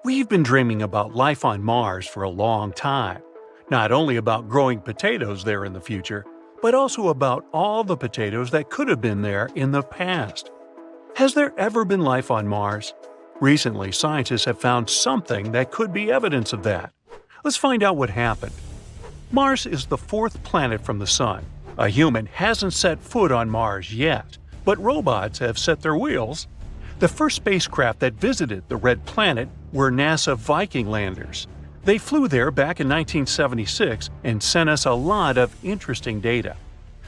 We've been dreaming about life on Mars for a long time. Not only about growing potatoes there in the future, but also about all the potatoes that could have been there in the past. Has there ever been life on Mars? Recently, scientists have found something that could be evidence of that. Let's find out what happened. Mars is the fourth planet from the Sun. A human hasn't set foot on Mars yet, but robots have set their wheels. The first spacecraft that visited the Red Planet were NASA Viking landers. They flew there back in 1976 and sent us a lot of interesting data.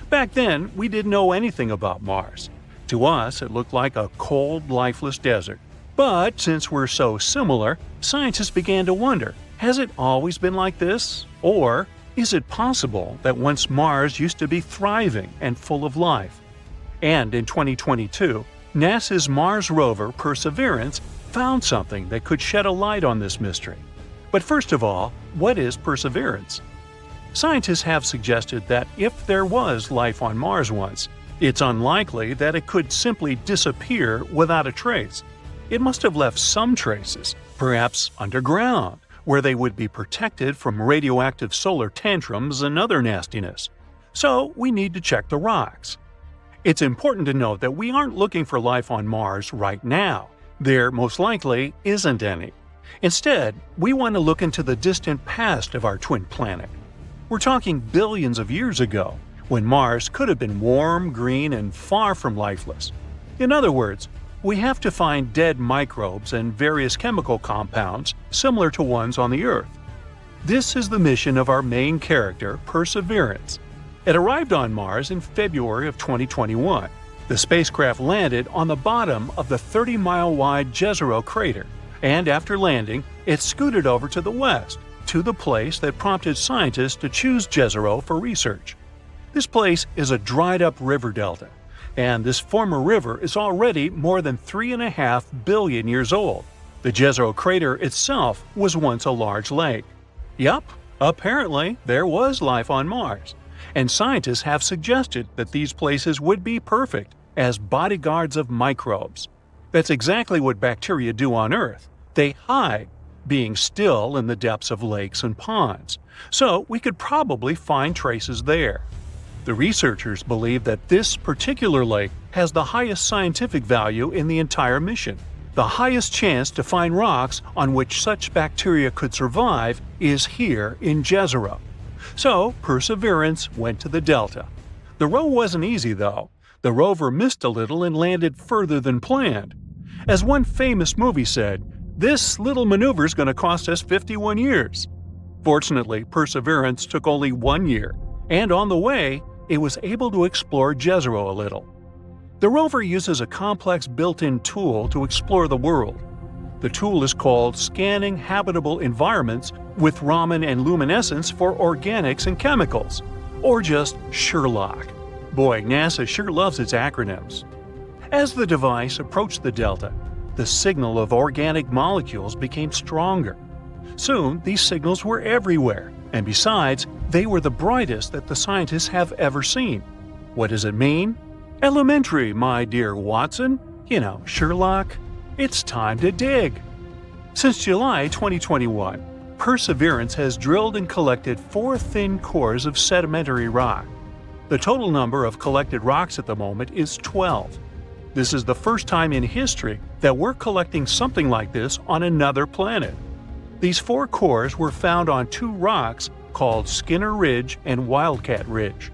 Back then, we didn't know anything about Mars. To us, it looked like a cold, lifeless desert. But since we're so similar, scientists began to wonder, has it always been like this? Or is it possible that once Mars used to be thriving and full of life? And in 2022, NASA's Mars rover Perseverance found something that could shed a light on this mystery. But first of all, what is Perseverance? Scientists have suggested that if there was life on Mars once, it's unlikely that it could simply disappear without a trace. It must have left some traces, perhaps underground, where they would be protected from radioactive solar tantrums and other nastiness. So we need to check the rocks. It's important to note that we aren't looking for life on Mars right now. There most likely isn't any. Instead, we want to look into the distant past of our twin planet. We're talking billions of years ago, when Mars could have been warm, green, and far from lifeless. In other words, we have to find dead microbes and various chemical compounds similar to ones on the Earth. This is the mission of our main character, Perseverance. It arrived on Mars in February of 2021. The spacecraft landed on the bottom of the 30-mile-wide Jezero crater, and after landing, it scooted over to the west, to the place that prompted scientists to choose Jezero for research. This place is a dried-up river delta, and this former river is already more than 3.5 billion years old. The Jezero crater itself was once a large lake. Yup, apparently there was life on Mars. And scientists have suggested that these places would be perfect as bodyguards of microbes. That's exactly what bacteria do on Earth. They hide, being still in the depths of lakes and ponds. So we could probably find traces there. The researchers believe that this particular lake has the highest scientific value in the entire mission. The highest chance to find rocks on which such bacteria could survive is here in Jezero. So, Perseverance went to the delta. The row wasn't easy, though. The rover missed a little and landed further than planned. As one famous movie said, "This little maneuver's going to cost us 51 years." Fortunately, Perseverance took only 1 year, and on the way, it was able to explore Jezero a little. The rover uses a complex built-in tool to explore the world. The tool is called Scanning Habitable Environments with Raman and Luminescence for Organics and Chemicals, or just SHERLOC. Boy, NASA sure loves its acronyms. As the device approached the delta, the signal of organic molecules became stronger. Soon, these signals were everywhere, and besides, they were the brightest that the scientists have ever seen. What does it mean? Elementary, my dear Watson. You know, Sherlock. It's time to dig. Since July 2021, Perseverance has drilled and collected 4 thin cores of sedimentary rock. The total number of collected rocks at the moment is 12. This is the first time in history that we're collecting something like this on another planet. These 4 cores were found on 2 rocks called Skinner Ridge and Wildcat Ridge.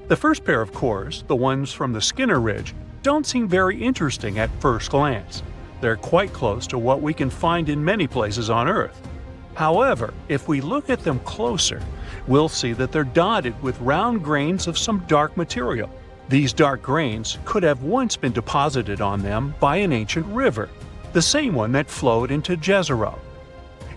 The first pair of cores, the ones from the Skinner Ridge, don't seem very interesting at first glance. They're quite close to what we can find in many places on Earth. However, if we look at them closer, we'll see that they're dotted with round grains of some dark material. These dark grains could have once been deposited on them by an ancient river, the same one that flowed into Jezero.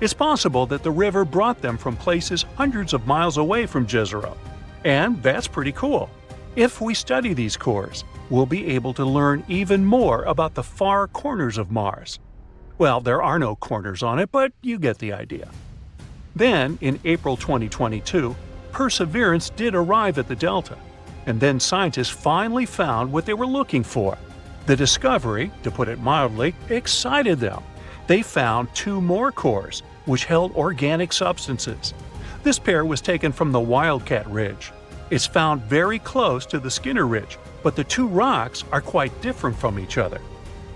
It's possible that the river brought them from places hundreds of miles away from Jezero. And that's pretty cool. If we study these cores, we'll be able to learn even more about the far corners of Mars. Well, there are no corners on it, but you get the idea. Then, in April 2022, Perseverance did arrive at the delta, and then scientists finally found what they were looking for. The discovery, to put it mildly, excited them. they found two more cores, which held organic substances. This pair was taken from the Wildcat Ridge. It's found very close to the Skinner Ridge, but the two rocks are quite different from each other.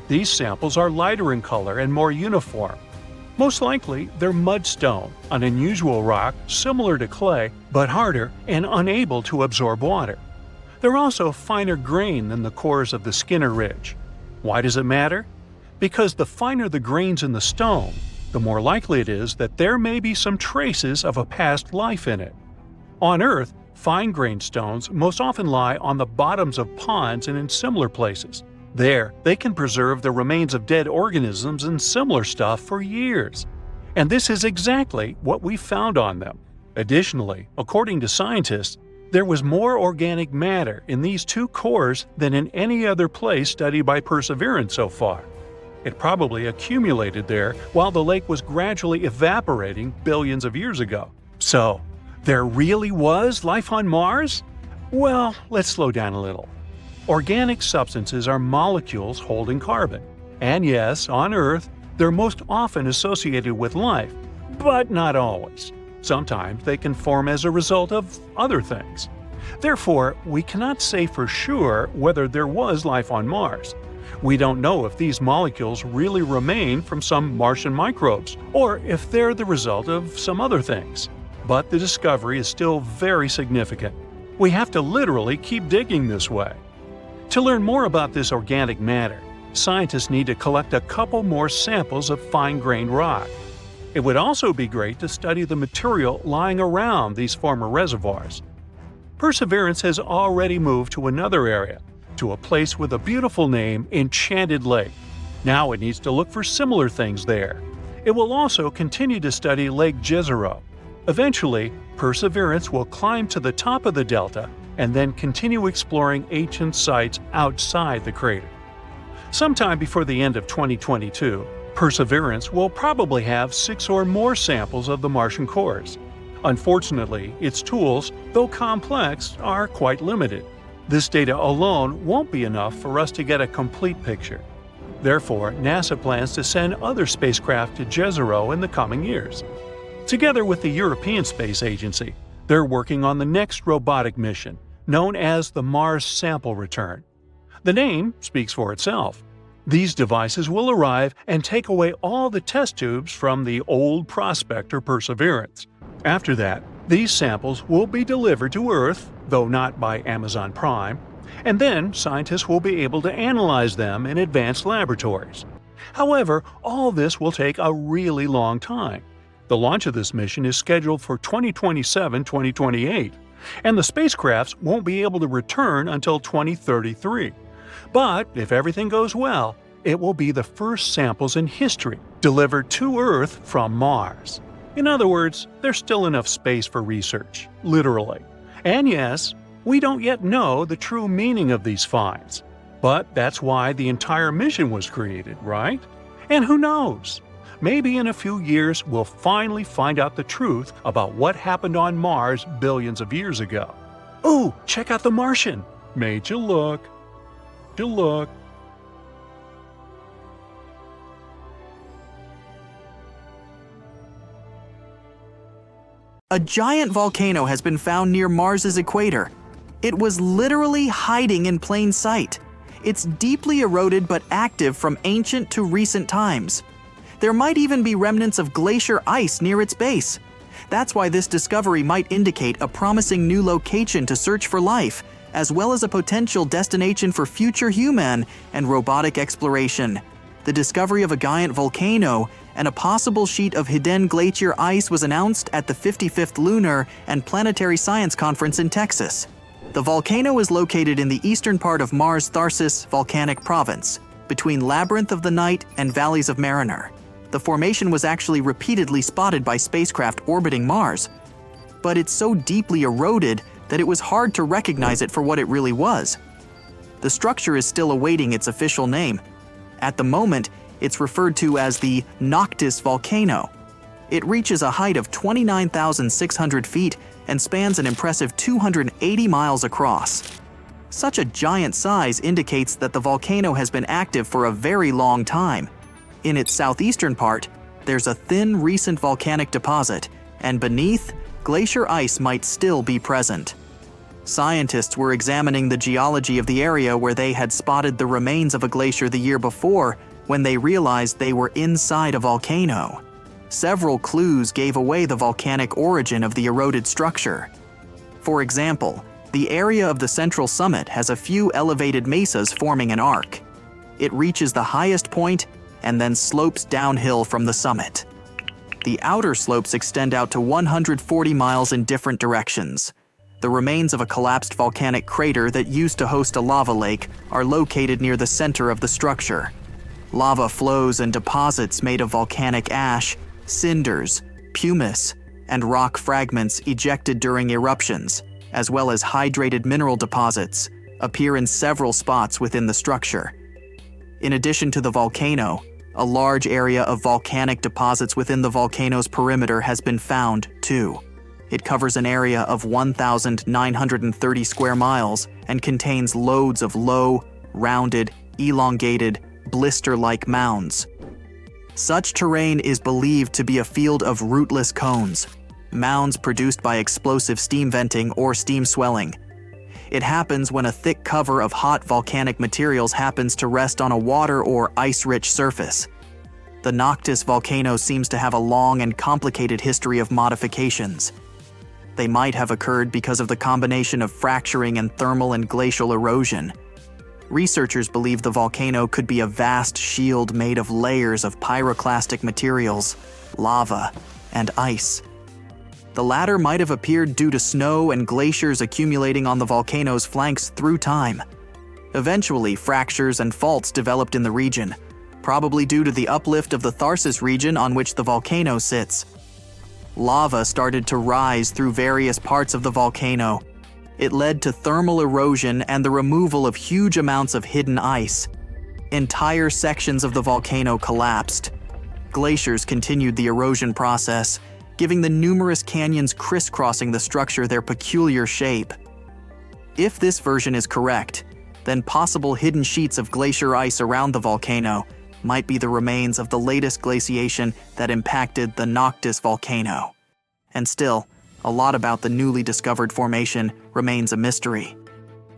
These samples are lighter in color and more uniform. Most likely, they're mudstone, an unusual rock similar to clay, but harder and unable to absorb water. They're also finer grained than the cores of the Skinner Ridge. Why does it matter? Because the finer the grains in the stone, the more likely it is that there may be some traces of a past life in it. On Earth, fine-grained stones most often lie on the bottoms of ponds and in similar places. There, they can preserve the remains of dead organisms and similar stuff for years. And this is exactly what we found on them. Additionally, according to scientists, there was more organic matter in these two cores than in any other place studied by Perseverance so far. It probably accumulated there while the lake was gradually evaporating billions of years ago. So, there really was life on Mars? Well, let's slow down a little. Organic substances are molecules holding carbon. And yes, on Earth, they're most often associated with life, but not always. Sometimes they can form as a result of other things. Therefore, we cannot say for sure whether there was life on Mars. We don't know if these molecules really remain from some Martian microbes, or if they're the result of some other things. But the discovery is still very significant. We have to literally keep digging this way. To learn more about this organic matter, scientists need to collect a couple more samples of fine-grained rock. It would also be great to study the material lying around these former reservoirs. Perseverance has already moved to another area, to a place with a beautiful name, Enchanted Lake. Now it needs to look for similar things there. It will also continue to study Lake Jezero. Eventually, Perseverance will climb to the top of the delta and then continue exploring ancient sites outside the crater. Sometime before the end of 2022, Perseverance will probably have 6 or more samples of the Martian cores. Unfortunately, its tools, though complex, are quite limited. This data alone won't be enough for us to get a complete picture. Therefore, NASA plans to send other spacecraft to Jezero in the coming years. Together with the European Space Agency, they're working on the next robotic mission, known as the Mars Sample Return. The name speaks for itself. These devices will arrive and take away all the test tubes from the old Prospector Perseverance. After that, these samples will be delivered to Earth, though not by Amazon Prime, and then scientists will be able to analyze them in advanced laboratories. However, all this will take a really long time. The launch of this mission is scheduled for 2027-2028, and the spacecrafts won't be able to return until 2033. But if everything goes well, it will be the first samples in history delivered to Earth from Mars. In other words, there's still enough space for research, literally. And yes, we don't yet know the true meaning of these finds. But that's why the entire mission was created, right? And who knows? Maybe in a few years we'll finally find out the truth about what happened on Mars billions of years ago. Ooh, check out the Martian! Made you look. A giant volcano has been found near Mars's equator. It was literally hiding in plain sight. It's deeply eroded but active from ancient to recent times. There might even be remnants of glacier ice near its base. That's why this discovery might indicate a promising new location to search for life, as well as a potential destination for future human and robotic exploration. The discovery of a giant volcano and a possible sheet of hidden glacier ice was announced at the 55th Lunar and Planetary Science Conference in Texas. The volcano is located in the eastern part of Mars' Tharsis volcanic province, between Labyrinth of the Night and Valleys of Mariner. The formation was actually repeatedly spotted by spacecraft orbiting Mars, but it's so deeply eroded that it was hard to recognize it for what it really was. The structure is still awaiting its official name. At the moment, it's referred to as the Noctis volcano. It reaches a height of 29,600 feet and spans an impressive 280 miles across. Such a giant size indicates that the volcano has been active for a very long time. In its southeastern part, there's a thin recent volcanic deposit, and beneath, glacier ice might still be present. Scientists were examining the geology of the area where they had spotted the remains of a glacier the year before when they realized they were inside a volcano. Several clues gave away the volcanic origin of the eroded structure. For example, the area of the central summit has a few elevated mesas forming an arc. It reaches the highest point and then slopes downhill from the summit. The outer slopes extend out to 140 miles in different directions. The remains of a collapsed volcanic crater that used to host a lava lake are located near the center of the structure. Lava flows and deposits made of volcanic ash, cinders, pumice, and rock fragments ejected during eruptions, as well as hydrated mineral deposits, appear in several spots within the structure. In addition to the volcano, a large area of volcanic deposits within the volcano's perimeter has been found, too. It covers an area of 1,930 square miles and contains loads of low, rounded, elongated, blister-like mounds. Such terrain is believed to be a field of rootless cones, mounds produced by explosive steam venting or steam swelling. It happens when a thick cover of hot volcanic materials happens to rest on a water or ice-rich surface. The Noctis volcano seems to have a long and complicated history of modifications. They might have occurred because of the combination of fracturing and thermal and glacial erosion. Researchers believe the volcano could be a vast shield made of layers of pyroclastic materials, lava, and ice. The latter might have appeared due to snow and glaciers accumulating on the volcano's flanks through time. Eventually, fractures and faults developed in the region, probably due to the uplift of the Tharsis region on which the volcano sits. Lava started to rise through various parts of the volcano. It led to thermal erosion and the removal of huge amounts of hidden ice. Entire sections of the volcano collapsed. Glaciers continued the erosion process, giving the numerous canyons crisscrossing the structure their peculiar shape. If this version is correct, then possible hidden sheets of glacier ice around the volcano might be the remains of the latest glaciation that impacted the Noctis volcano. And still, a lot about the newly discovered formation remains a mystery.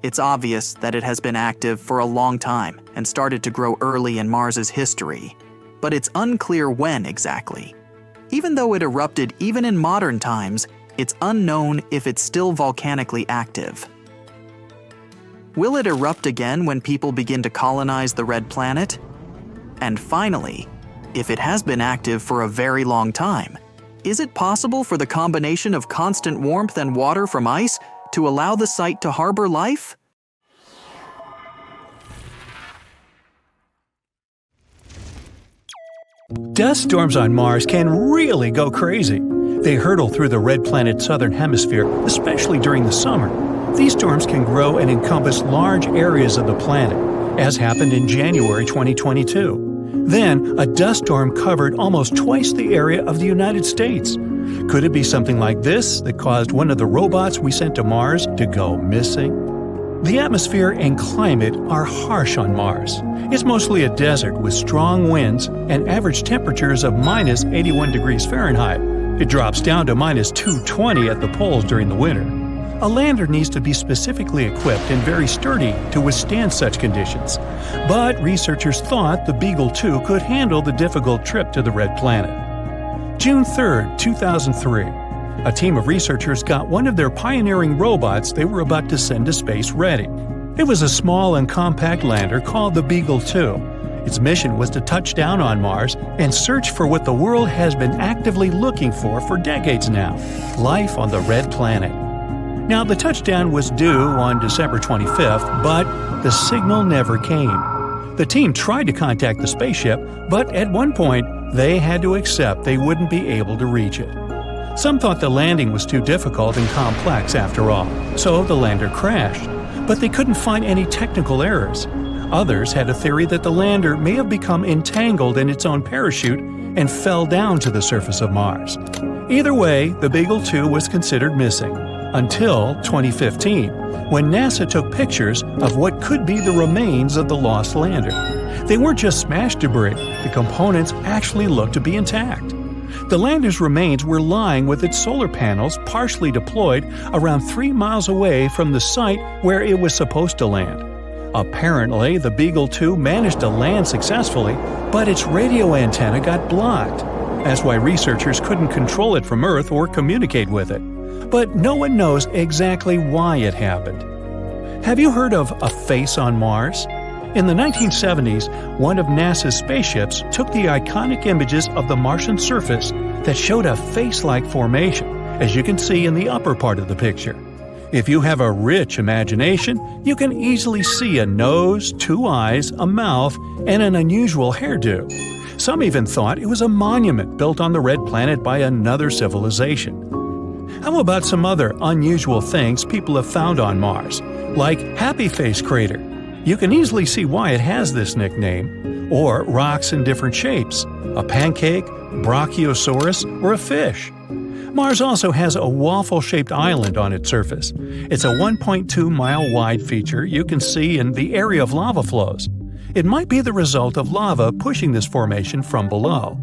It's obvious that it has been active for a long time and started to grow early in Mars's history, but it's unclear when exactly. Even though it erupted even in modern times, it's unknown if it's still volcanically active. Will it erupt again when people begin to colonize the Red Planet? And finally, if it has been active for a very long time, is it possible for the combination of constant warmth and water from ice to allow the site to harbor life? Dust storms on Mars can really go crazy. They hurtle through the red planet's southern hemisphere, especially during the summer. These storms can grow and encompass large areas of the planet, as happened in January 2022. Then, a dust storm covered almost twice the area of the United States. Could it be something like this that caused one of the robots we sent to Mars to go missing? The atmosphere and climate are harsh on Mars. It's mostly a desert with strong winds and average temperatures of minus 81 degrees Fahrenheit. It drops down to minus 220 at the poles during the winter. A lander needs to be specifically equipped and very sturdy to withstand such conditions. But researchers thought the Beagle 2 could handle the difficult trip to the Red Planet. June 3, 2003. A team of researchers got one of their pioneering robots they were about to send to space ready. It was a small and compact lander called the Beagle 2. Its mission was to touch down on Mars and search for what the world has been actively looking for decades now: life on the Red Planet. Now, the touchdown was due on December 25th, but the signal never came. The team tried to contact the spaceship, but at one point, they had to accept they wouldn't be able to reach it. Some thought the landing was too difficult and complex after all, so the lander crashed. But they couldn't find any technical errors. Others had a theory that the lander may have become entangled in its own parachute and fell down to the surface of Mars. Either way, the Beagle 2 was considered missing. until 2015, when NASA took pictures of what could be the remains of the lost lander. They weren't just smashed debris, the components actually looked to be intact. The lander's remains were lying with its solar panels partially deployed around 3 miles away from the site where it was supposed to land. Apparently, the Beagle 2 managed to land successfully, but its radio antenna got blocked. That's why researchers couldn't control it from Earth or communicate with it. But no one knows exactly why it happened. Have you heard of a face on Mars? In the 1970s, one of NASA's spaceships took the iconic images of the Martian surface that showed a face-like formation, as you can see in the upper part of the picture. If you have a rich imagination, you can easily see a nose, 2 eyes, a mouth, and an unusual hairdo. Some even thought it was a monument built on the red planet by another civilization. How about some other unusual things people have found on Mars, like Happy Face Crater? You can easily see why it has this nickname. Or rocks in different shapes, a pancake, brachiosaurus, or a fish. Mars also has a waffle-shaped island on its surface. It's a 1.2-mile wide feature you can see in the area of lava flows. It might be the result of lava pushing this formation from below.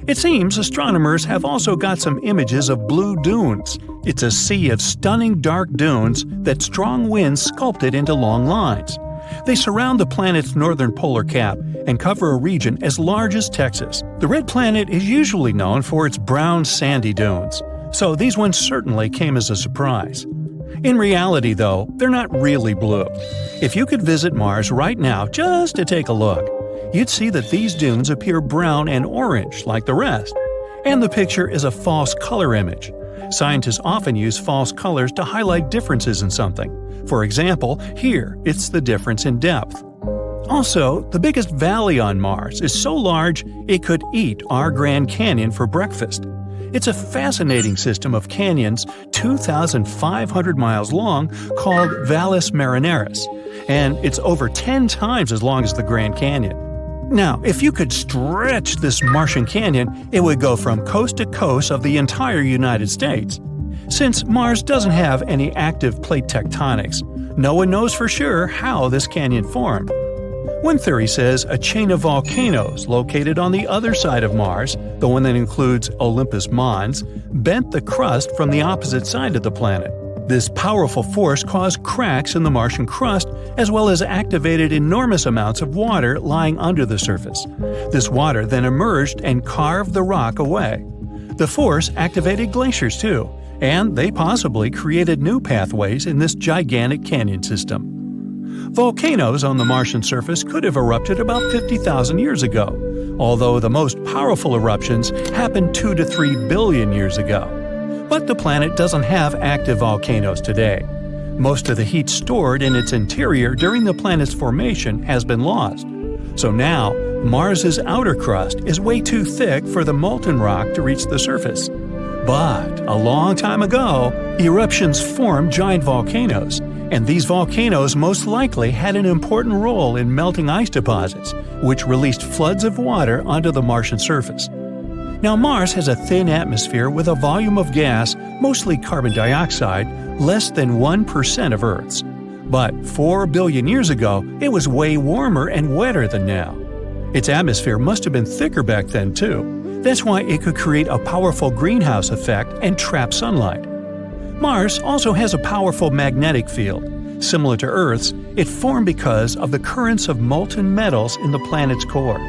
It seems astronomers have also got some images of blue dunes. It's a sea of stunning dark dunes that strong winds sculpted into long lines. They surround the planet's northern polar cap and cover a region as large as Texas. The red planet is usually known for its brown sandy dunes, so these ones certainly came as a surprise. In reality, though, they're not really blue. If you could visit Mars right now just to take a look, you'd see that these dunes appear brown and orange like the rest. And the picture is a false color image. Scientists often use false colors to highlight differences in something. For example, here it's the difference in depth. Also, the biggest valley on Mars is so large it could eat our Grand Canyon for breakfast. It's a fascinating system of canyons 2,500 miles long called Valles Marineris, and it's over 10 times as long as the Grand Canyon. Now, if you could stretch this Martian canyon, it would go from coast to coast of the entire United States. Since Mars doesn't have any active plate tectonics, no one knows for sure how this canyon formed. One theory says a chain of volcanoes located on the other side of Mars, the one that includes Olympus Mons, bent the crust from the opposite side of the planet. This powerful force caused cracks in the Martian crust as well as activated enormous amounts of water lying under the surface. This water then emerged and carved the rock away. The force activated glaciers too, and they possibly created new pathways in this gigantic canyon system. Volcanoes on the Martian surface could have erupted about 50,000 years ago, although the most powerful eruptions happened 2 to 3 billion years ago. But the planet doesn't have active volcanoes today. Most of the heat stored in its interior during the planet's formation has been lost. So now, Mars's outer crust is way too thick for the molten rock to reach the surface. But a long time ago, eruptions formed giant volcanoes, and these volcanoes most likely had an important role in melting ice deposits, which released floods of water onto the Martian surface. Now, Mars has a thin atmosphere with a volume of gas, mostly carbon dioxide, less than 1% of Earth's. But 4 billion years ago, it was way warmer and wetter than now. Its atmosphere must have been thicker back then, too. That's why it could create a powerful greenhouse effect and trap sunlight. Mars also has a powerful magnetic field. Similar to Earth's, it formed because of the currents of molten metals in the planet's core.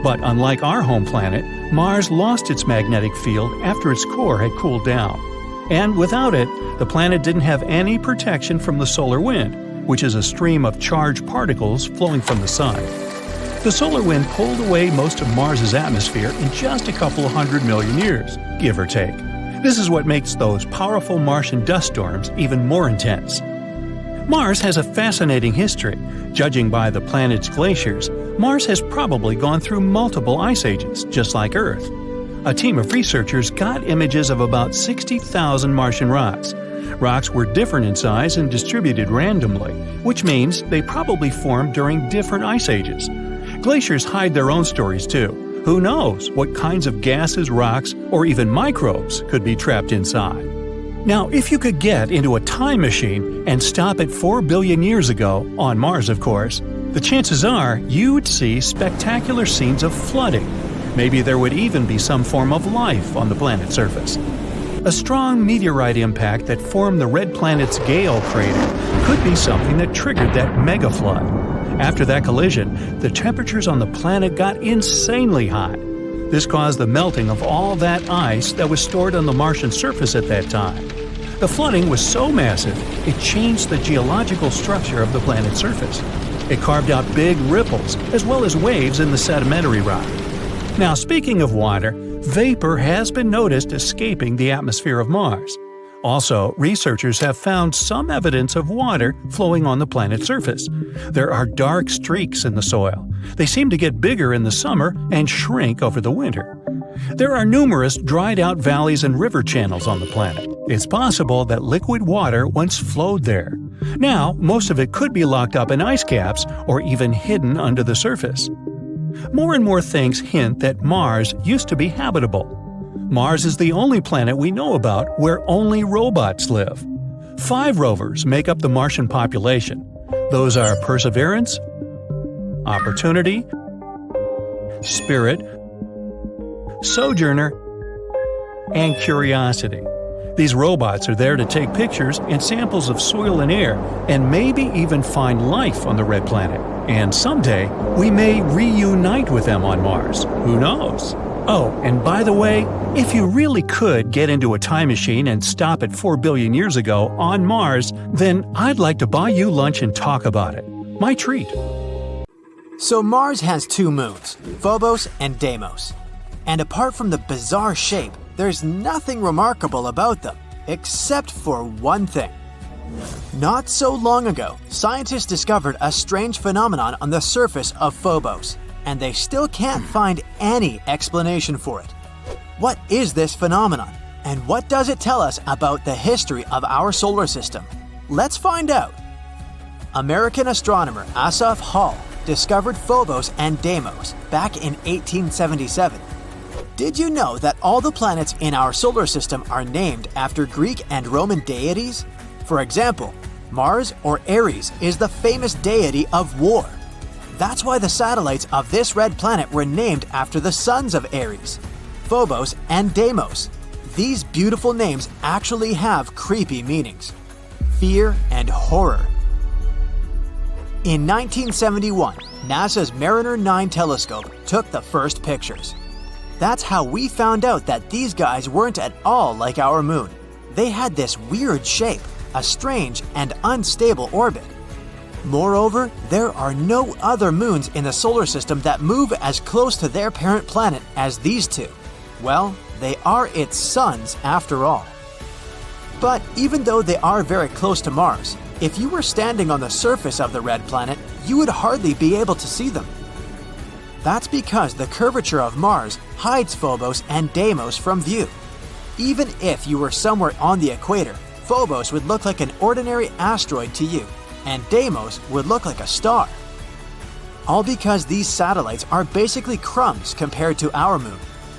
But unlike our home planet, Mars lost its magnetic field after its core had cooled down. And without it, the planet didn't have any protection from the solar wind, which is a stream of charged particles flowing from the sun. The solar wind pulled away most of Mars's atmosphere in just a couple of 100 million years, give or take. This is what makes those powerful Martian dust storms even more intense. Mars has a fascinating history. Judging by the planet's glaciers, Mars has probably gone through multiple ice ages, just like Earth. A team of researchers got images of about 60,000 Martian rocks. Rocks were different in size and distributed randomly, which means they probably formed during different ice ages. Glaciers hide their own stories too. Who knows what kinds of gases, rocks, or even microbes could be trapped inside? Now, if you could get into a time machine and stop it 4 billion years ago, on Mars of course, the chances are you'd see spectacular scenes of flooding. Maybe there would even be some form of life on the planet's surface. A strong meteorite impact that formed the red planet's Gale crater could be something that triggered that mega flood. After that collision, the temperatures on the planet got insanely hot. This caused the melting of all that ice that was stored on the Martian surface at that time. The flooding was so massive, it changed the geological structure of the planet's surface. It carved out big ripples, as well as waves in the sedimentary rock. Now, speaking of water, vapor has been noticed escaping the atmosphere of Mars. Also, researchers have found some evidence of water flowing on the planet's surface. There are dark streaks in the soil. They seem to get bigger in the summer and shrink over the winter. There are numerous dried-out valleys and river channels on the planet. It's possible that liquid water once flowed there. Now, most of it could be locked up in ice caps or even hidden under the surface. More and more things hint that Mars used to be habitable. Mars is the only planet we know about where only robots live. 5 rovers make up the Martian population. Those are Perseverance, Opportunity, Spirit, Sojourner, and Curiosity. These robots are there to take pictures and samples of soil and air, and maybe even find life on the red planet. And someday, we may reunite with them on Mars. Who knows? Oh, and by the way, if you really could get into a time machine and stop it 4 billion years ago on Mars, then I'd like to buy you lunch and talk about it. My treat. So Mars has 2 moons, Phobos and Deimos. And apart from the bizarre shape, there's nothing remarkable about them, except for one thing. Not so long ago, scientists discovered a strange phenomenon on the surface of Phobos, and they still can't find any explanation for it. What is this phenomenon, and what does it tell us about the history of our solar system? Let's find out. American astronomer Asaph Hall discovered Phobos and Deimos back in 1877. Did you know that all the planets in our solar system are named after Greek and Roman deities? For example, Mars or Ares is the famous deity of war. That's why the satellites of this red planet were named after the sons of Ares, Phobos and Deimos. These beautiful names actually have creepy meanings: fear and horror. In 1971, NASA's Mariner 9 telescope took the first pictures. That's how we found out that these guys weren't at all like our moon. They had this weird shape, a strange and unstable orbit. Moreover, there are no other moons in the solar system that move as close to their parent planet as these 2. Well, they are its suns after all. But even though they are very close to Mars, if you were standing on the surface of the red planet, you would hardly be able to see them. That's because the curvature of Mars hides Phobos and Deimos from view. Even if you were somewhere on the equator, Phobos would look like an ordinary asteroid to you, and Deimos would look like a star. All because these satellites are basically crumbs compared to our moon.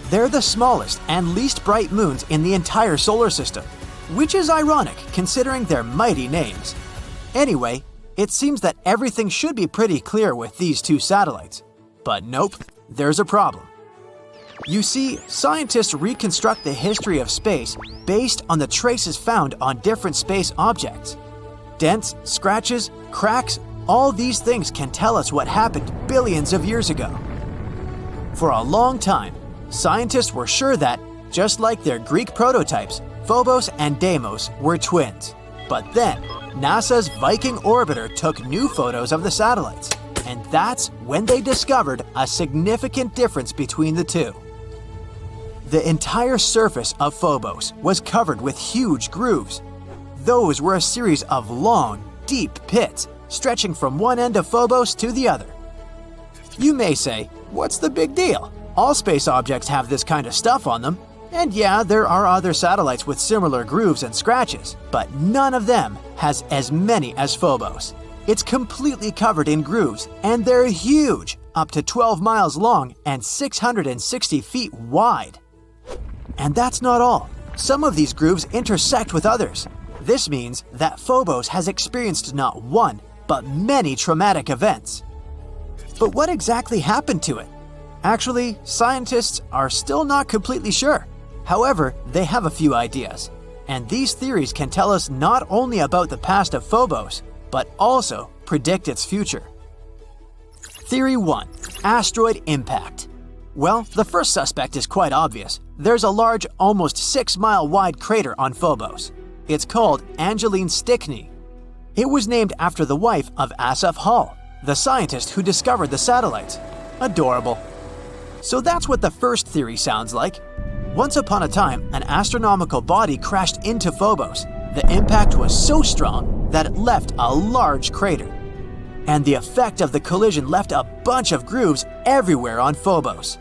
They're the smallest and least bright moons in the entire solar system, which is ironic considering their mighty names. Anyway, it seems that everything should be pretty clear with these 2 satellites. But nope, there's a problem. You see, scientists reconstruct the history of space based on the traces found on different space objects. Dents, scratches, cracks, all these things can tell us what happened billions of years ago. For a long time, scientists were sure that, just like their Greek prototypes, Phobos and Deimos were twins. But then, NASA's Viking orbiter took new photos of the satellites, and that's when they discovered a significant difference between the 2. The entire surface of Phobos was covered with huge grooves. Those were a series of long, deep pits stretching from one end of Phobos to the other. You may say, what's the big deal? All space objects have this kind of stuff on them. And yeah, there are other satellites with similar grooves and scratches, but none of them has as many as Phobos. It's completely covered in grooves, and they're huge, up to 12 miles long and 660 feet wide. And that's not all. Some of these grooves intersect with others. This means that Phobos has experienced not one, but many traumatic events. But what exactly happened to it? Actually, scientists are still not completely sure. However, they have a few ideas. And these theories can tell us not only about the past of Phobos, but also predict its future. Theory 1. Asteroid Impact. Well, the first suspect is quite obvious. There's a large, almost 6-mile wide crater on Phobos. It's called Angeline Stickney. It was named after the wife of Asaph Hall, the scientist who discovered the satellites. Adorable. So that's what the first theory sounds like. Once upon a time, an astronomical body crashed into Phobos. The impact was so strong that it left a large crater. And the effect of the collision left a bunch of grooves everywhere on Phobos.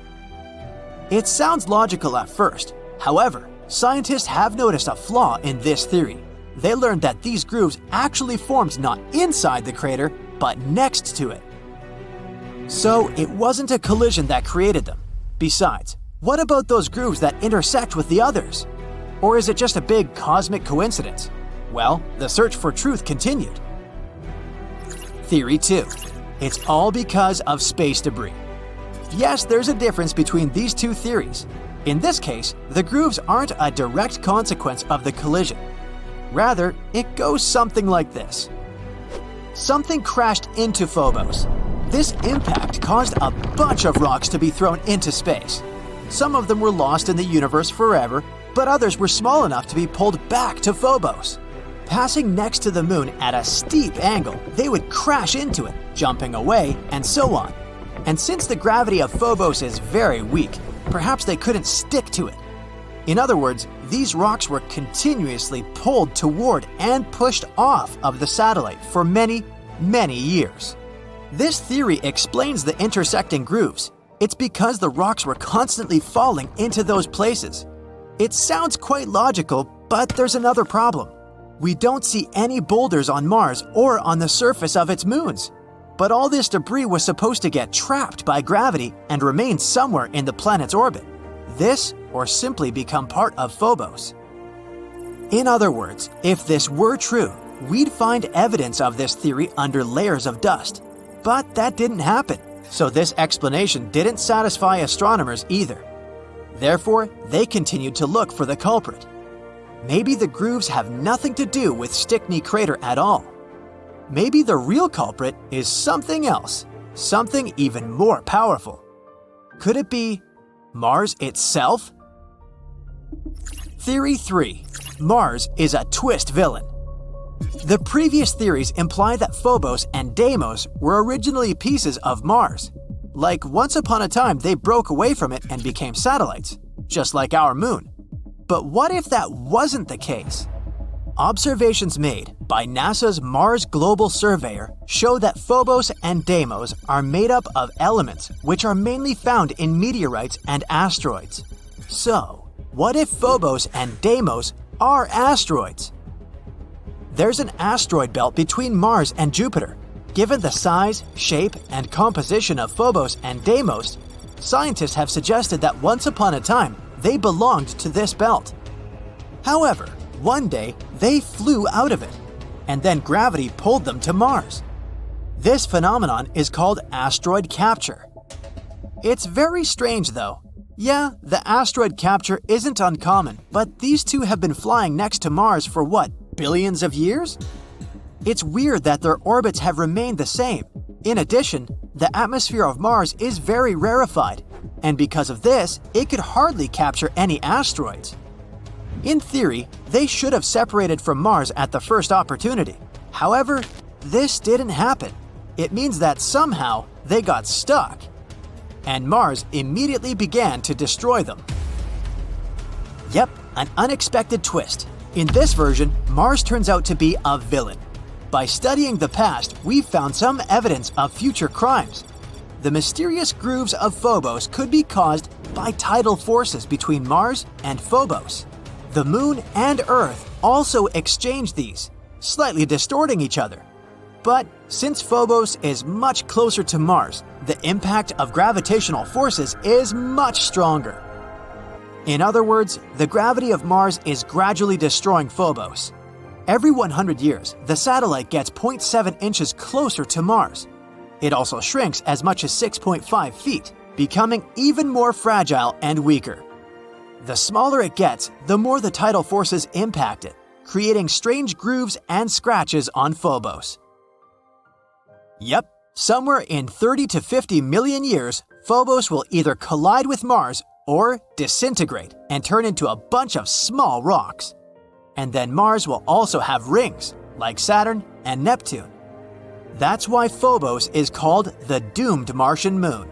It sounds logical at first. However, scientists have noticed a flaw in this theory. They learned that these grooves actually formed not inside the crater, but next to it. So it wasn't a collision that created them. Besides, what about those grooves that intersect with the others? Or is it just a big cosmic coincidence? Well, the search for truth continued. Theory 2. It's all because of space debris. Yes, there's a difference between these two theories. In this case, the grooves aren't a direct consequence of the collision. Rather, it goes something like this. Something crashed into Phobos. This impact caused a bunch of rocks to be thrown into space. Some of them were lost in the universe forever, but others were small enough to be pulled back to Phobos. Passing next to the moon at a steep angle, they would crash into it, jumping away, and so on. And since the gravity of Phobos is very weak, perhaps they couldn't stick to it. In other words, these rocks were continuously pulled toward and pushed off of the satellite for many, many years. This theory explains the intersecting grooves. It's because the rocks were constantly falling into those places. It sounds quite logical, but there's another problem. We don't see any boulders on Mars or on the surface of its moons. But all this debris was supposed to get trapped by gravity and remain somewhere in the planet's orbit. This, or simply become part of Phobos. In other words, if this were true, we'd find evidence of this theory under layers of dust. But that didn't happen, so this explanation didn't satisfy astronomers either. Therefore, they continued to look for the culprit. Maybe the grooves have nothing to do with Stickney Crater at all. Maybe the real culprit is something else, something even more powerful. Could it be Mars itself? Theory 3. Mars is a twist villain. The previous theories imply that Phobos and Deimos were originally pieces of Mars. Like once upon a time they broke away from it and became satellites, just like our moon. But what if that wasn't the case? Observations made by NASA's Mars Global Surveyor show that Phobos and Deimos are made up of elements which are mainly found in meteorites and asteroids. So, what if Phobos and Deimos are asteroids? There's an asteroid belt between Mars and Jupiter. Given the size, shape, and composition of Phobos and Deimos, scientists have suggested that once upon a time they belonged to this belt. However, one day they flew out of it, and then gravity pulled them to Mars. This phenomenon is called asteroid capture. It's very strange though. Yeah, the asteroid capture isn't uncommon, but these two have been flying next to Mars for what, billions of years? It's weird that their orbits have remained the same. In addition, the atmosphere of Mars is very rarefied, and because of this, it could hardly capture any asteroids. In theory, they should have separated from Mars at the first opportunity. However, this didn't happen. It means that somehow they got stuck, and Mars immediately began to destroy them. Yep, an unexpected twist. In this version, Mars turns out to be a villain. By studying the past, we've found some evidence of future crimes. The mysterious grooves of Phobos could be caused by tidal forces between Mars and Phobos. The Moon and Earth also exchange these, slightly distorting each other. But since Phobos is much closer to Mars, the impact of gravitational forces is much stronger. In other words, the gravity of Mars is gradually destroying Phobos. Every 100 years, the satellite gets 0.7 inches closer to Mars. It also shrinks as much as 6.5 feet, becoming even more fragile and weaker. The smaller it gets, the more the tidal forces impact it, creating strange grooves and scratches on Phobos. Yep, somewhere in 30 to 50 million years, Phobos will either collide with Mars or disintegrate and turn into a bunch of small rocks. And then Mars will also have rings, like Saturn and Neptune. That's why Phobos is called the doomed Martian moon.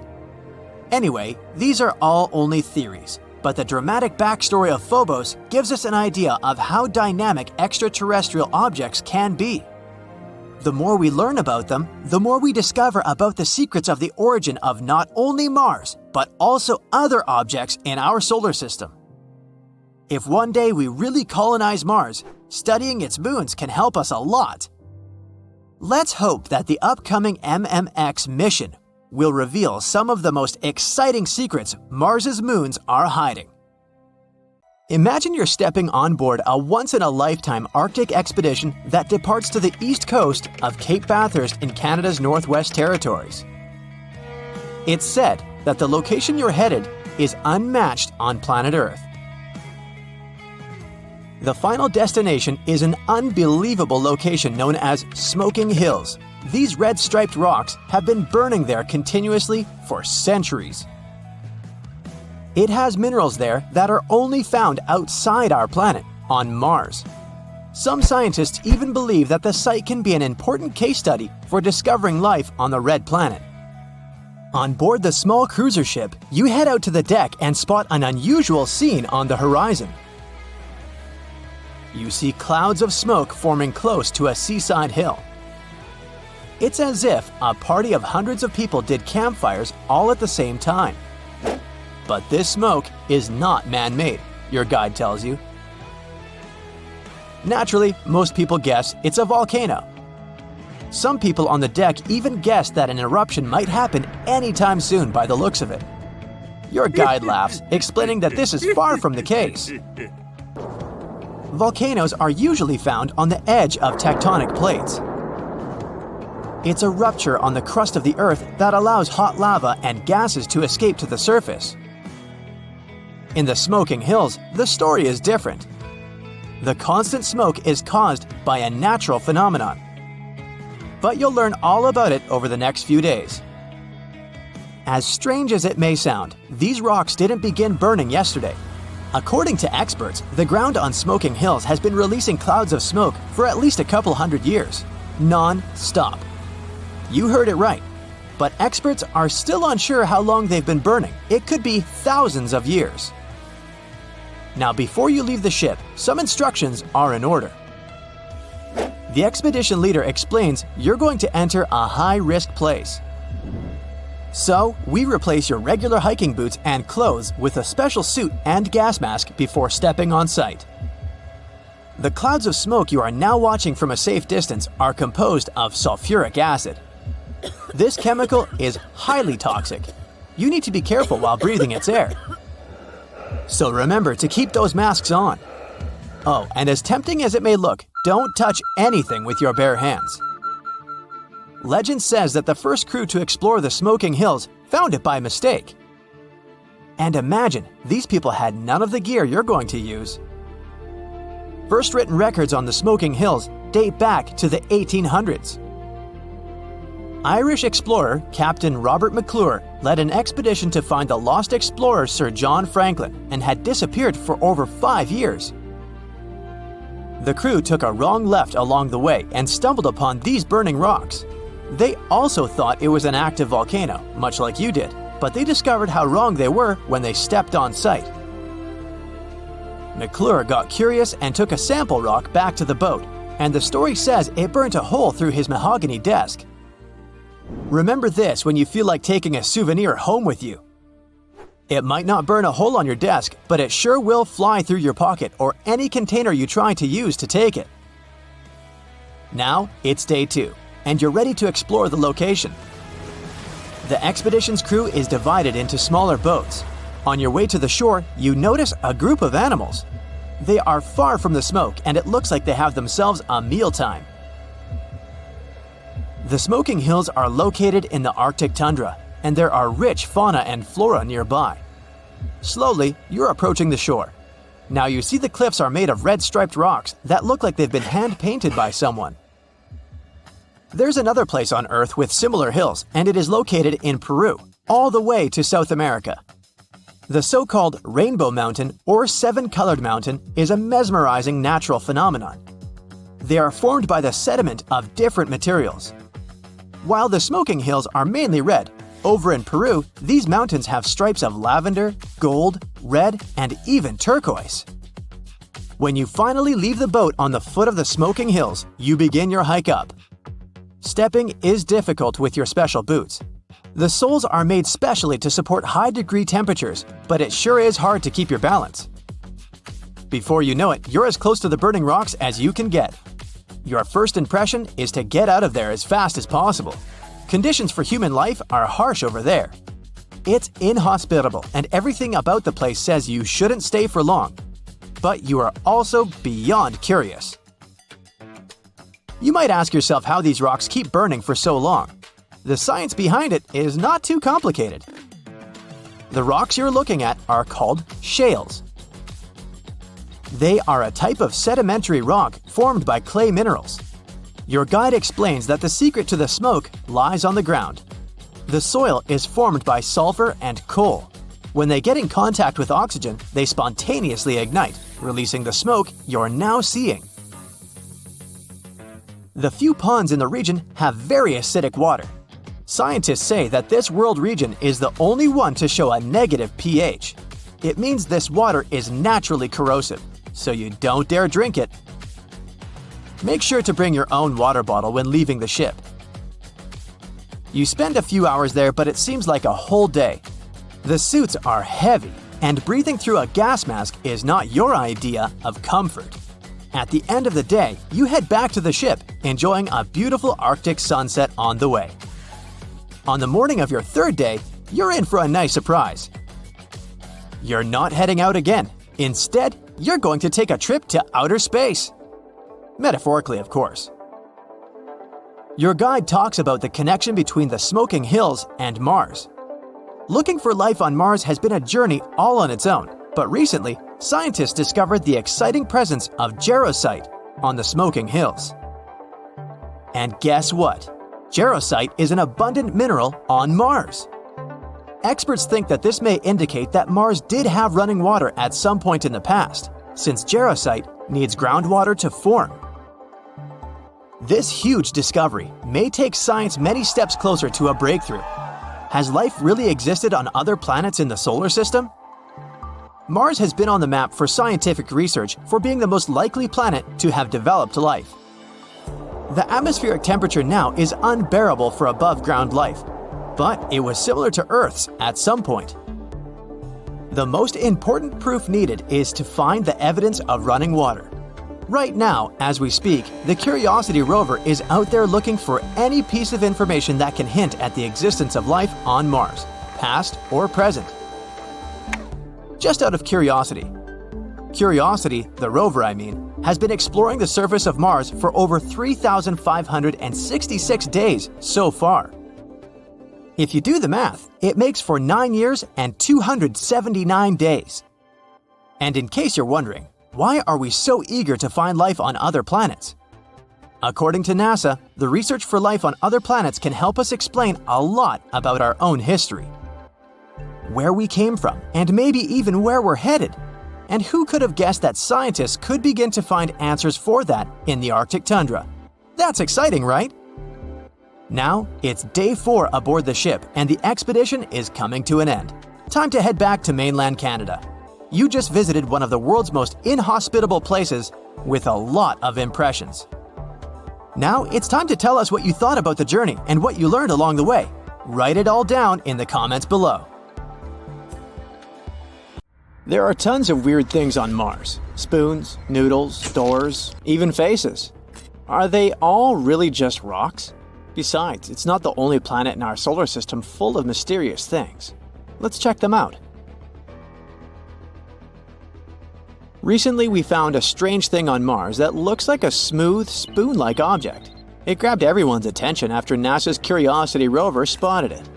Anyway, these are all only theories, but the dramatic backstory of Phobos gives us an idea of how dynamic extraterrestrial objects can be. The more we learn about them, the more we discover about the secrets of the origin of not only Mars, but also other objects in our solar system. If one day we really colonize Mars, studying its moons can help us a lot. Let's hope that the upcoming MMX mission will reveal some of the most exciting secrets Mars's moons are hiding. Imagine you're stepping on board a once-in-a-lifetime Arctic expedition that departs to the east coast of Cape Bathurst in Canada's Northwest Territories. It's said that the location you're headed is unmatched on planet Earth. The final destination is an unbelievable location known as Smoking Hills. These red-striped rocks have been burning there continuously for centuries. It has minerals there that are only found outside our planet, on Mars. Some scientists even believe that the site can be an important case study for discovering life on the red planet. On board the small cruiser ship, you head out to the deck and spot an unusual scene on the horizon. You see clouds of smoke forming close to a seaside hill. It's as if a party of hundreds of people did campfires all at the same time. But this smoke is not man-made, your guide tells you. Naturally, most people guess it's a volcano. Some people on the deck even guess that an eruption might happen anytime soon by the looks of it. Your guide laughs, explaining that this is far from the case. Volcanoes are usually found on the edge of tectonic plates. It's a rupture on the crust of the Earth that allows hot lava and gases to escape to the surface. In the Smoking Hills, the story is different. The constant smoke is caused by a natural phenomenon. But you'll learn all about it over the next few days. As strange as it may sound, these rocks didn't begin burning yesterday. According to experts, the ground on Smoking Hills has been releasing clouds of smoke for at least a couple hundred years, non-stop. You heard it right. But experts are still unsure how long they've been burning. It could be thousands of years. Now, before you leave the ship, some instructions are in order. The expedition leader explains you're going to enter a high-risk place. So, we replace your regular hiking boots and clothes with a special suit and gas mask before stepping on site. The clouds of smoke you are now watching from a safe distance are composed of sulfuric acid. This chemical is highly toxic. You need to be careful while breathing its air. So remember to keep those masks on. Oh, and as tempting as it may look, don't touch anything with your bare hands. Legend says that the first crew to explore the Smoking Hills found it by mistake. And imagine, these people had none of the gear you're going to use. First written records on the Smoking Hills date back to the 1800s. Irish explorer Captain Robert McClure led an expedition to find the lost explorer Sir John Franklin and had disappeared for over 5 years. The crew took a wrong left along the way and stumbled upon these burning rocks. They also thought it was an active volcano, much like you did, but they discovered how wrong they were when they stepped on site. McClure got curious and took a sample rock back to the boat, and the story says it burnt a hole through his mahogany desk. Remember this when you feel like taking a souvenir home with you. It might not burn a hole on your desk, but it sure will fly through your pocket or any container you try to use to take it. Now, it's day 2, and you're ready to explore the location. The expedition's crew is divided into smaller boats. On your way to the shore, you notice a group of animals. They are far from the smoke, and it looks like they have themselves a mealtime. The smoking hills are located in the Arctic tundra, and there are rich fauna and flora nearby. Slowly, you're approaching the shore. Now you see the cliffs are made of red striped rocks that look like they've been hand-painted by someone. There's another place on Earth with similar hills, and it is located in Peru, all the way to South America. The so-called Rainbow Mountain or Seven-Colored Mountain is a mesmerizing natural phenomenon. They are formed by the sediment of different materials. While the smoking hills are mainly red, over in Peru, these mountains have stripes of lavender, gold, red, and even turquoise. When you finally leave the boat on the foot of the smoking hills, you begin your hike up. Stepping is difficult with your special boots. The soles are made specially to support high-degree temperatures, but it sure is hard to keep your balance. Before you know it, you're as close to the burning rocks as you can get. Your first impression is to get out of there as fast as possible. Conditions for human life are harsh over there. It's inhospitable, and everything about the place says you shouldn't stay for long. But you are also beyond curious. You might ask yourself how these rocks keep burning for so long. The science behind it is not too complicated. The rocks you're looking at are called shales. They are a type of sedimentary rock formed by clay minerals. Your guide explains that the secret to the smoke lies on the ground. The soil is formed by sulfur and coal. When they get in contact with oxygen, they spontaneously ignite, releasing the smoke you're now seeing. The few ponds in the region have very acidic water. Scientists say that this world region is the only one to show a negative pH. It means this water is naturally corrosive, so you don't dare drink it. Make sure to bring your own water bottle when leaving the ship. You spend a few hours there, but it seems like a whole day. The suits are heavy, and breathing through a gas mask is not your idea of comfort. At the end of the day, you head back to the ship, enjoying a beautiful Arctic sunset on the way. On the morning of your third day, you're in for a nice surprise. You're not heading out again. Instead, you're going to take a trip to outer space. Metaphorically, of course. Your guide talks about the connection between the smoking hills and Mars. Looking for life on Mars has been a journey all on its own, but recently, scientists discovered the exciting presence of jarosite on the smoking hills. And guess what? Jarosite is an abundant mineral on Mars. Experts think that this may indicate that Mars did have running water at some point in the past, since jarosite needs groundwater to form. This huge discovery may take science many steps closer to a breakthrough. Has life really existed on other planets in the solar system? Mars has been on the map for scientific research for being the most likely planet to have developed life. The atmospheric temperature now is unbearable for above-ground life, but it was similar to Earth's at some point. The most important proof needed is to find the evidence of running water. Right now, as we speak, the Curiosity rover is out there looking for any piece of information that can hint at the existence of life on Mars, past or present. Just out of curiosity. Curiosity, the rover I mean, has been exploring the surface of Mars for over 3,566 days so far. If you do the math, it makes for 9 years and 279 days. And in case you're wondering, why are we so eager to find life on other planets? According to NASA, the research for life on other planets can help us explain a lot about our own history. Where we came from, and maybe even where we're headed. And who could have guessed that scientists could begin to find answers for that in the Arctic tundra? That's exciting, right? Now, it's day 4 aboard the ship, and the expedition is coming to an end. Time to head back to mainland Canada. You just visited one of the world's most inhospitable places with a lot of impressions. Now, it's time to tell us what you thought about the journey and what you learned along the way. Write it all down in the comments below. There are tons of weird things on Mars. Spoons, noodles, doors, even faces. Are they all really just rocks? Besides, it's not the only planet in our solar system full of mysterious things. Let's check them out. Recently, we found a strange thing on Mars that looks like a smooth, spoon-like object. It grabbed everyone's attention after NASA's Curiosity rover spotted it.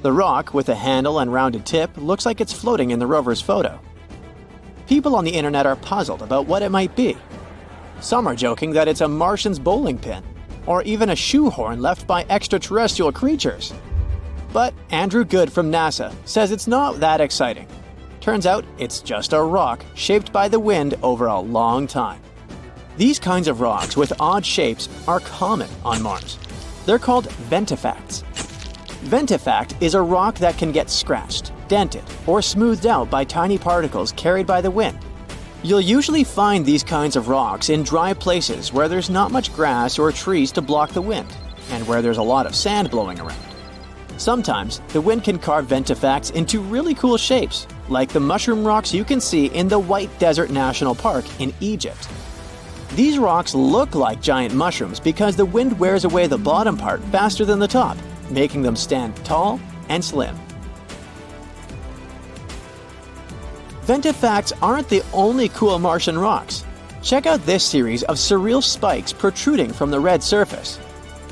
The rock, with a handle and rounded tip, looks like it's floating in the rover's photo. People on the internet are puzzled about what it might be. Some are joking that it's a Martian's bowling pin, or even a shoehorn left by extraterrestrial creatures. But Andrew Good from NASA says it's not that exciting. Turns out it's just a rock shaped by the wind over a long time. These kinds of rocks with odd shapes are common on Mars. They're called ventifacts. Ventifact is a rock that can get scratched, dented, or smoothed out by tiny particles carried by the wind. You'll usually find these kinds of rocks in dry places where there's not much grass or trees to block the wind, and where there's a lot of sand blowing around. Sometimes, the wind can carve ventifacts into really cool shapes, like the mushroom rocks you can see in the White Desert National Park in Egypt. These rocks look like giant mushrooms because the wind wears away the bottom part faster than the top, making them stand tall and slim. Ventifacts aren't the only cool Martian rocks. Check out this series of surreal spikes protruding from the red surface.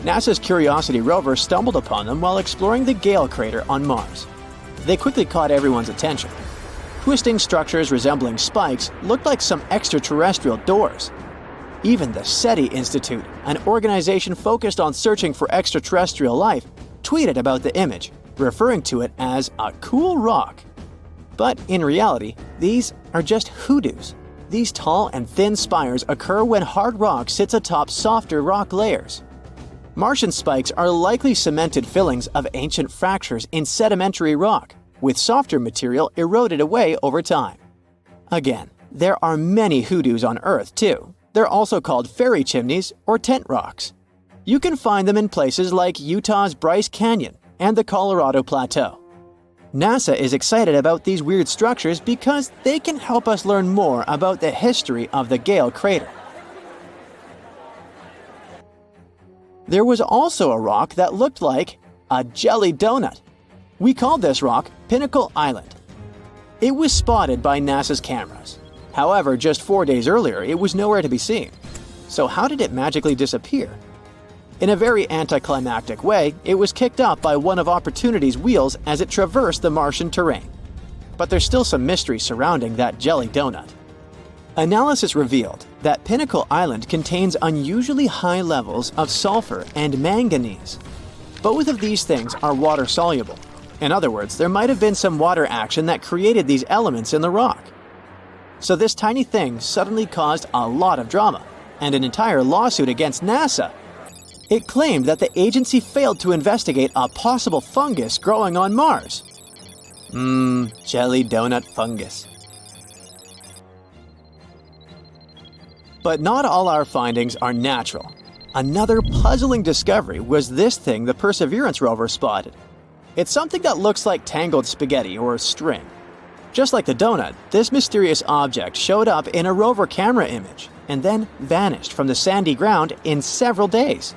NASA's Curiosity rover stumbled upon them while exploring the Gale crater on Mars. They quickly caught everyone's attention. Twisting structures resembling spikes looked like some extraterrestrial doors. Even the SETI Institute, an organization focused on searching for extraterrestrial life, tweeted about the image, referring to it as a cool rock. But in reality, these are just hoodoos. These tall and thin spires occur when hard rock sits atop softer rock layers. Martian spikes are likely cemented fillings of ancient fractures in sedimentary rock, with softer material eroded away over time. Again, there are many hoodoos on Earth too. They're also called fairy chimneys or tent rocks. You can find them in places like Utah's Bryce Canyon and the Colorado Plateau. NASA is excited about these weird structures because they can help us learn more about the history of the Gale crater. There was also a rock that looked like a jelly donut. We called this rock Pinnacle Island. It was spotted by NASA's cameras. However, just 4 days earlier, it was nowhere to be seen. So how did it magically disappear? In a very anticlimactic way, it was kicked up by one of Opportunity's wheels as it traversed the Martian terrain. But there's still some mystery surrounding that jelly donut. Analysis revealed that Pinnacle Island contains unusually high levels of sulfur and manganese. Both of these things are water-soluble. In other words, there might have been some water action that created these elements in the rock. So this tiny thing suddenly caused a lot of drama, and an entire lawsuit against NASA. It claimed that the agency failed to investigate a possible fungus growing on Mars. Jelly donut fungus. But not all our findings are natural. Another puzzling discovery was this thing the Perseverance rover spotted. It's something that looks like tangled spaghetti or string. Just like the donut, this mysterious object showed up in a rover camera image and then vanished from the sandy ground in several days.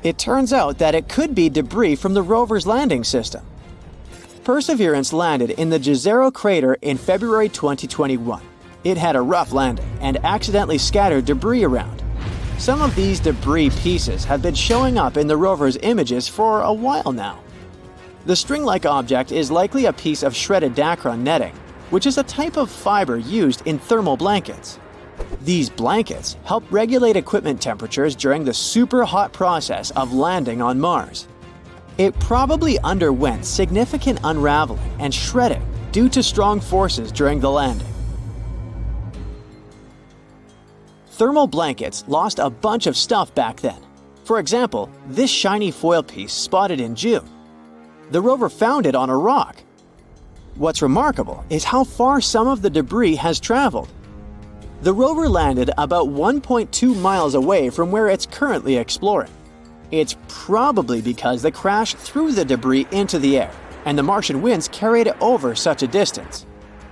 It turns out that it could be debris from the rover's landing system. Perseverance landed in the Jezero crater in February 2021. It had a rough landing and accidentally scattered debris around. Some of these debris pieces have been showing up in the rover's images for a while now. The string-like object is likely a piece of shredded Dacron netting, which is a type of fiber used in thermal blankets. These blankets help regulate equipment temperatures during the super hot process of landing on Mars. It probably underwent significant unraveling and shredding due to strong forces during the landing. Thermal blankets lost a bunch of stuff back then. For example, this shiny foil piece spotted in June. The rover found it on a rock. What's remarkable is how far some of the debris has traveled. The rover landed about 1.2 miles away from where it's currently exploring. It's probably because the crash threw the debris into the air, and the Martian winds carried it over such a distance.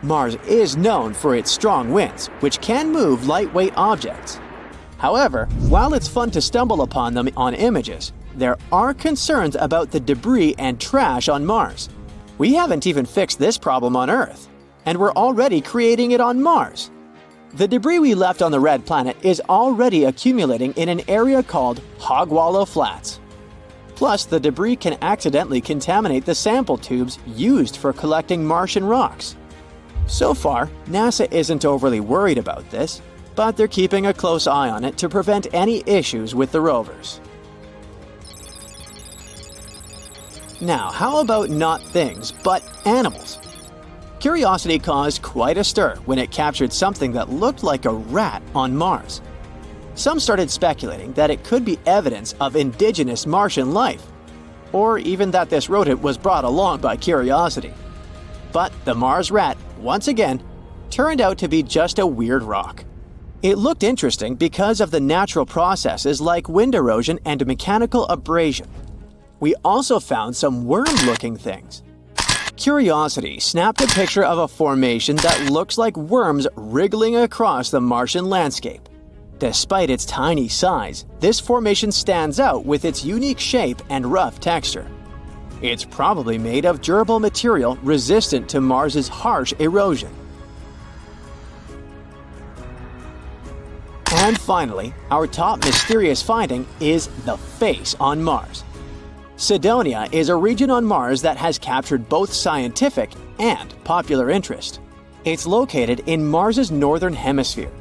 Mars is known for its strong winds, which can move lightweight objects. However, while it's fun to stumble upon them on images, there are concerns about the debris and trash on Mars. We haven't even fixed this problem on Earth, and we're already creating it on Mars. The debris we left on the red planet is already accumulating in an area called Hogwallow Flats. Plus, the debris can accidentally contaminate the sample tubes used for collecting Martian rocks. So far, NASA isn't overly worried about this, but they're keeping a close eye on it to prevent any issues with the rovers. Now, how about not things, but animals? Curiosity caused quite a stir when it captured something that looked like a rat on Mars. Some started speculating that it could be evidence of indigenous Martian life, or even that this rodent was brought along by Curiosity. But the Mars rat, once again, turned out to be just a weird rock. It looked interesting because of the natural processes like wind erosion and mechanical abrasion. We also found some worm-looking things. Curiosity snapped a picture of a formation that looks like worms wriggling across the Martian landscape. Despite its tiny size, this formation stands out with its unique shape and rough texture. It's probably made of durable material resistant to Mars's harsh erosion. And finally, our top mysterious finding is the face on Mars. Cydonia is a region on Mars that has captured both scientific and popular interest. It's located in Mars's northern hemisphere.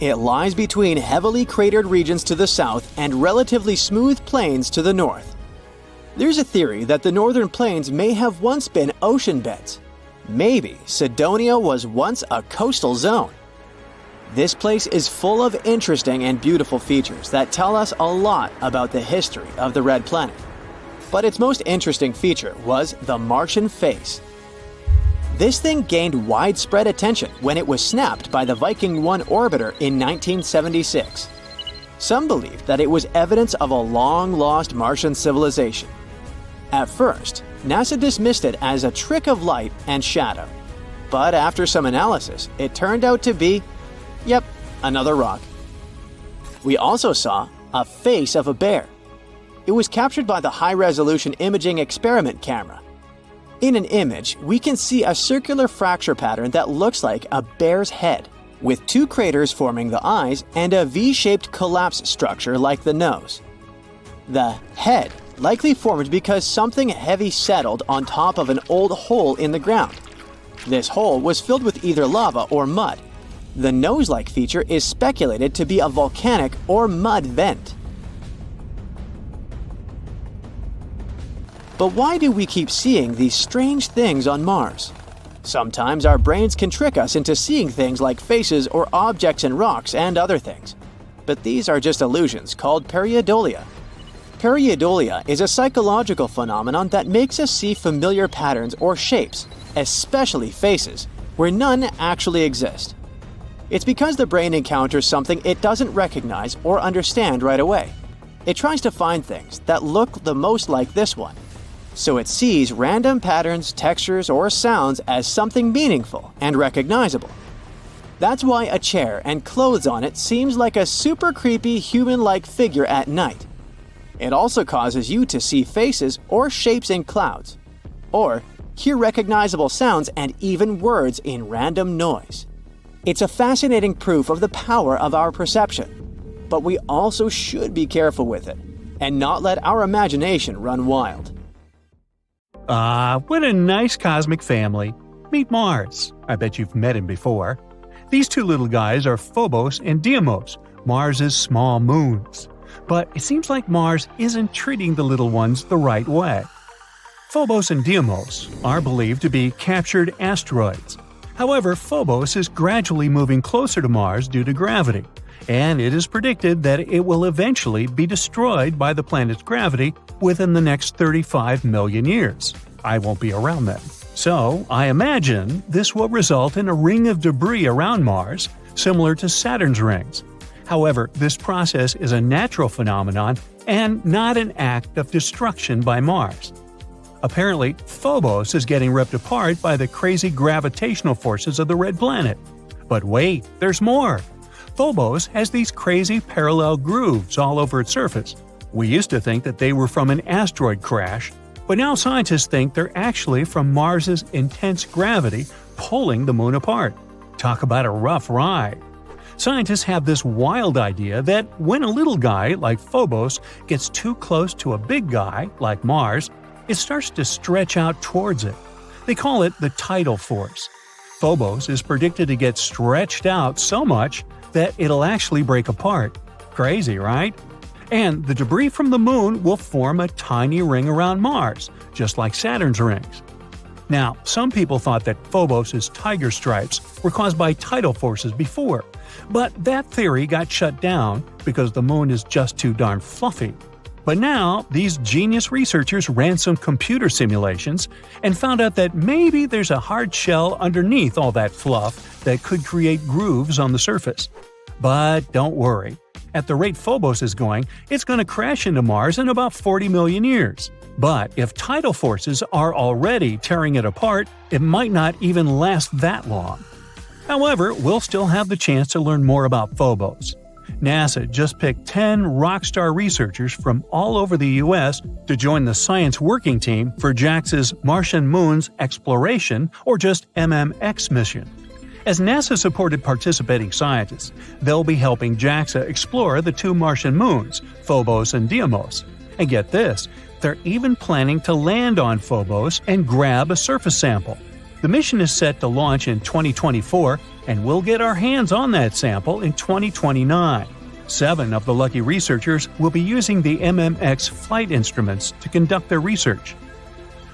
It lies between heavily cratered regions to the south and relatively smooth plains to the north. There's a theory that the northern plains may have once been ocean beds. Maybe Cydonia was once a coastal zone. This place is full of interesting and beautiful features that tell us a lot about the history of the Red Planet. But its most interesting feature was the Martian face. This thing gained widespread attention when it was snapped by the Viking 1 orbiter in 1976. Some believed that it was evidence of a long-lost Martian civilization. At first, NASA dismissed it as a trick of light and shadow. But after some analysis, it turned out to be, yep, another rock. We also saw a face of a bear. It was captured by the high-resolution imaging experiment camera. In an image, we can see a circular fracture pattern that looks like a bear's head, with two craters forming the eyes and a V-shaped collapse structure like the nose. The head likely formed because something heavy settled on top of an old hole in the ground. This hole was filled with either lava or mud. The nose-like feature is speculated to be a volcanic or mud vent. But why do we keep seeing these strange things on Mars? Sometimes our brains can trick us into seeing things like faces or objects in rocks and other things. But these are just illusions called pareidolia. Pareidolia is a psychological phenomenon that makes us see familiar patterns or shapes, especially faces, where none actually exist. It's because the brain encounters something it doesn't recognize or understand right away. It tries to find things that look the most like this one. So it sees random patterns, textures, or sounds as something meaningful and recognizable. That's why a chair and clothes on it seems like a super creepy human-like figure at night. It also causes you to see faces or shapes in clouds, or hear recognizable sounds and even words in random noise. It's a fascinating proof of the power of our perception, but we also should be careful with it and not let our imagination run wild. What a nice cosmic family. Meet Mars. I bet you've met him before. These two little guys are Phobos and Deimos, Mars's small moons. But it seems like Mars isn't treating the little ones the right way. Phobos and Deimos are believed to be captured asteroids. However, Phobos is gradually moving closer to Mars due to gravity, and it is predicted that it will eventually be destroyed by the planet's gravity within the next 35 million years. I won't be around then. So, I imagine this will result in a ring of debris around Mars, similar to Saturn's rings. However, this process is a natural phenomenon and not an act of destruction by Mars. Apparently, Phobos is getting ripped apart by the crazy gravitational forces of the red planet. But wait, there's more! Phobos has these crazy parallel grooves all over its surface. We used to think that they were from an asteroid crash, but now scientists think they're actually from Mars's intense gravity pulling the moon apart. Talk about a rough ride. Scientists have this wild idea that when a little guy, like Phobos, gets too close to a big guy, like Mars, it starts to stretch out towards it. They call it the tidal force. Phobos is predicted to get stretched out so much that it'll actually break apart. Crazy, right? And the debris from the moon will form a tiny ring around Mars, just like Saturn's rings. Now, some people thought that Phobos' tiger stripes were caused by tidal forces before, but that theory got shut down because the moon is just too darn fluffy. But now, these genius researchers ran some computer simulations and found out that maybe there's a hard shell underneath all that fluff that could create grooves on the surface. But don't worry. At the rate Phobos is going, it's going to crash into Mars in about 40 million years. But if tidal forces are already tearing it apart, it might not even last that long. However, we'll still have the chance to learn more about Phobos. NASA just picked 10 rockstar researchers from all over the U.S. to join the science working team for JAXA's Martian Moons Exploration, or just MMX mission. As NASA-supported participating scientists, they'll be helping JAXA explore the 2 Martian moons, Phobos and Deimos. And get this, they're even planning to land on Phobos and grab a surface sample. The mission is set to launch in 2024, and we'll get our hands on that sample in 2029. 7 of the lucky researchers will be using the MMX flight instruments to conduct their research.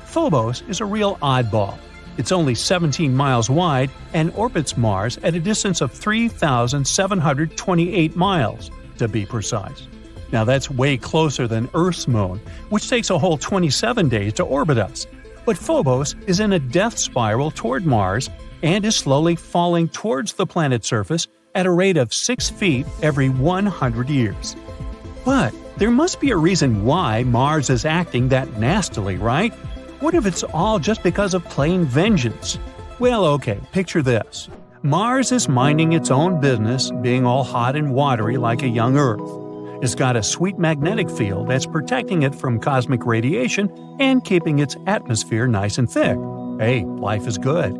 Phobos is a real oddball. It's only 17 miles wide and orbits Mars at a distance of 3,728 miles, to be precise. Now that's way closer than Earth's moon, which takes a whole 27 days to orbit us. But Phobos is in a death spiral toward Mars and is slowly falling towards the planet's surface at a rate of 6 feet every 100 years. But there must be a reason why Mars is acting that nastily, right? What if it's all just because of plain vengeance? Well, okay, picture this. Mars is minding its own business, being all hot and watery like a young Earth. It's got a sweet magnetic field that's protecting it from cosmic radiation and keeping its atmosphere nice and thick. Hey, life is good.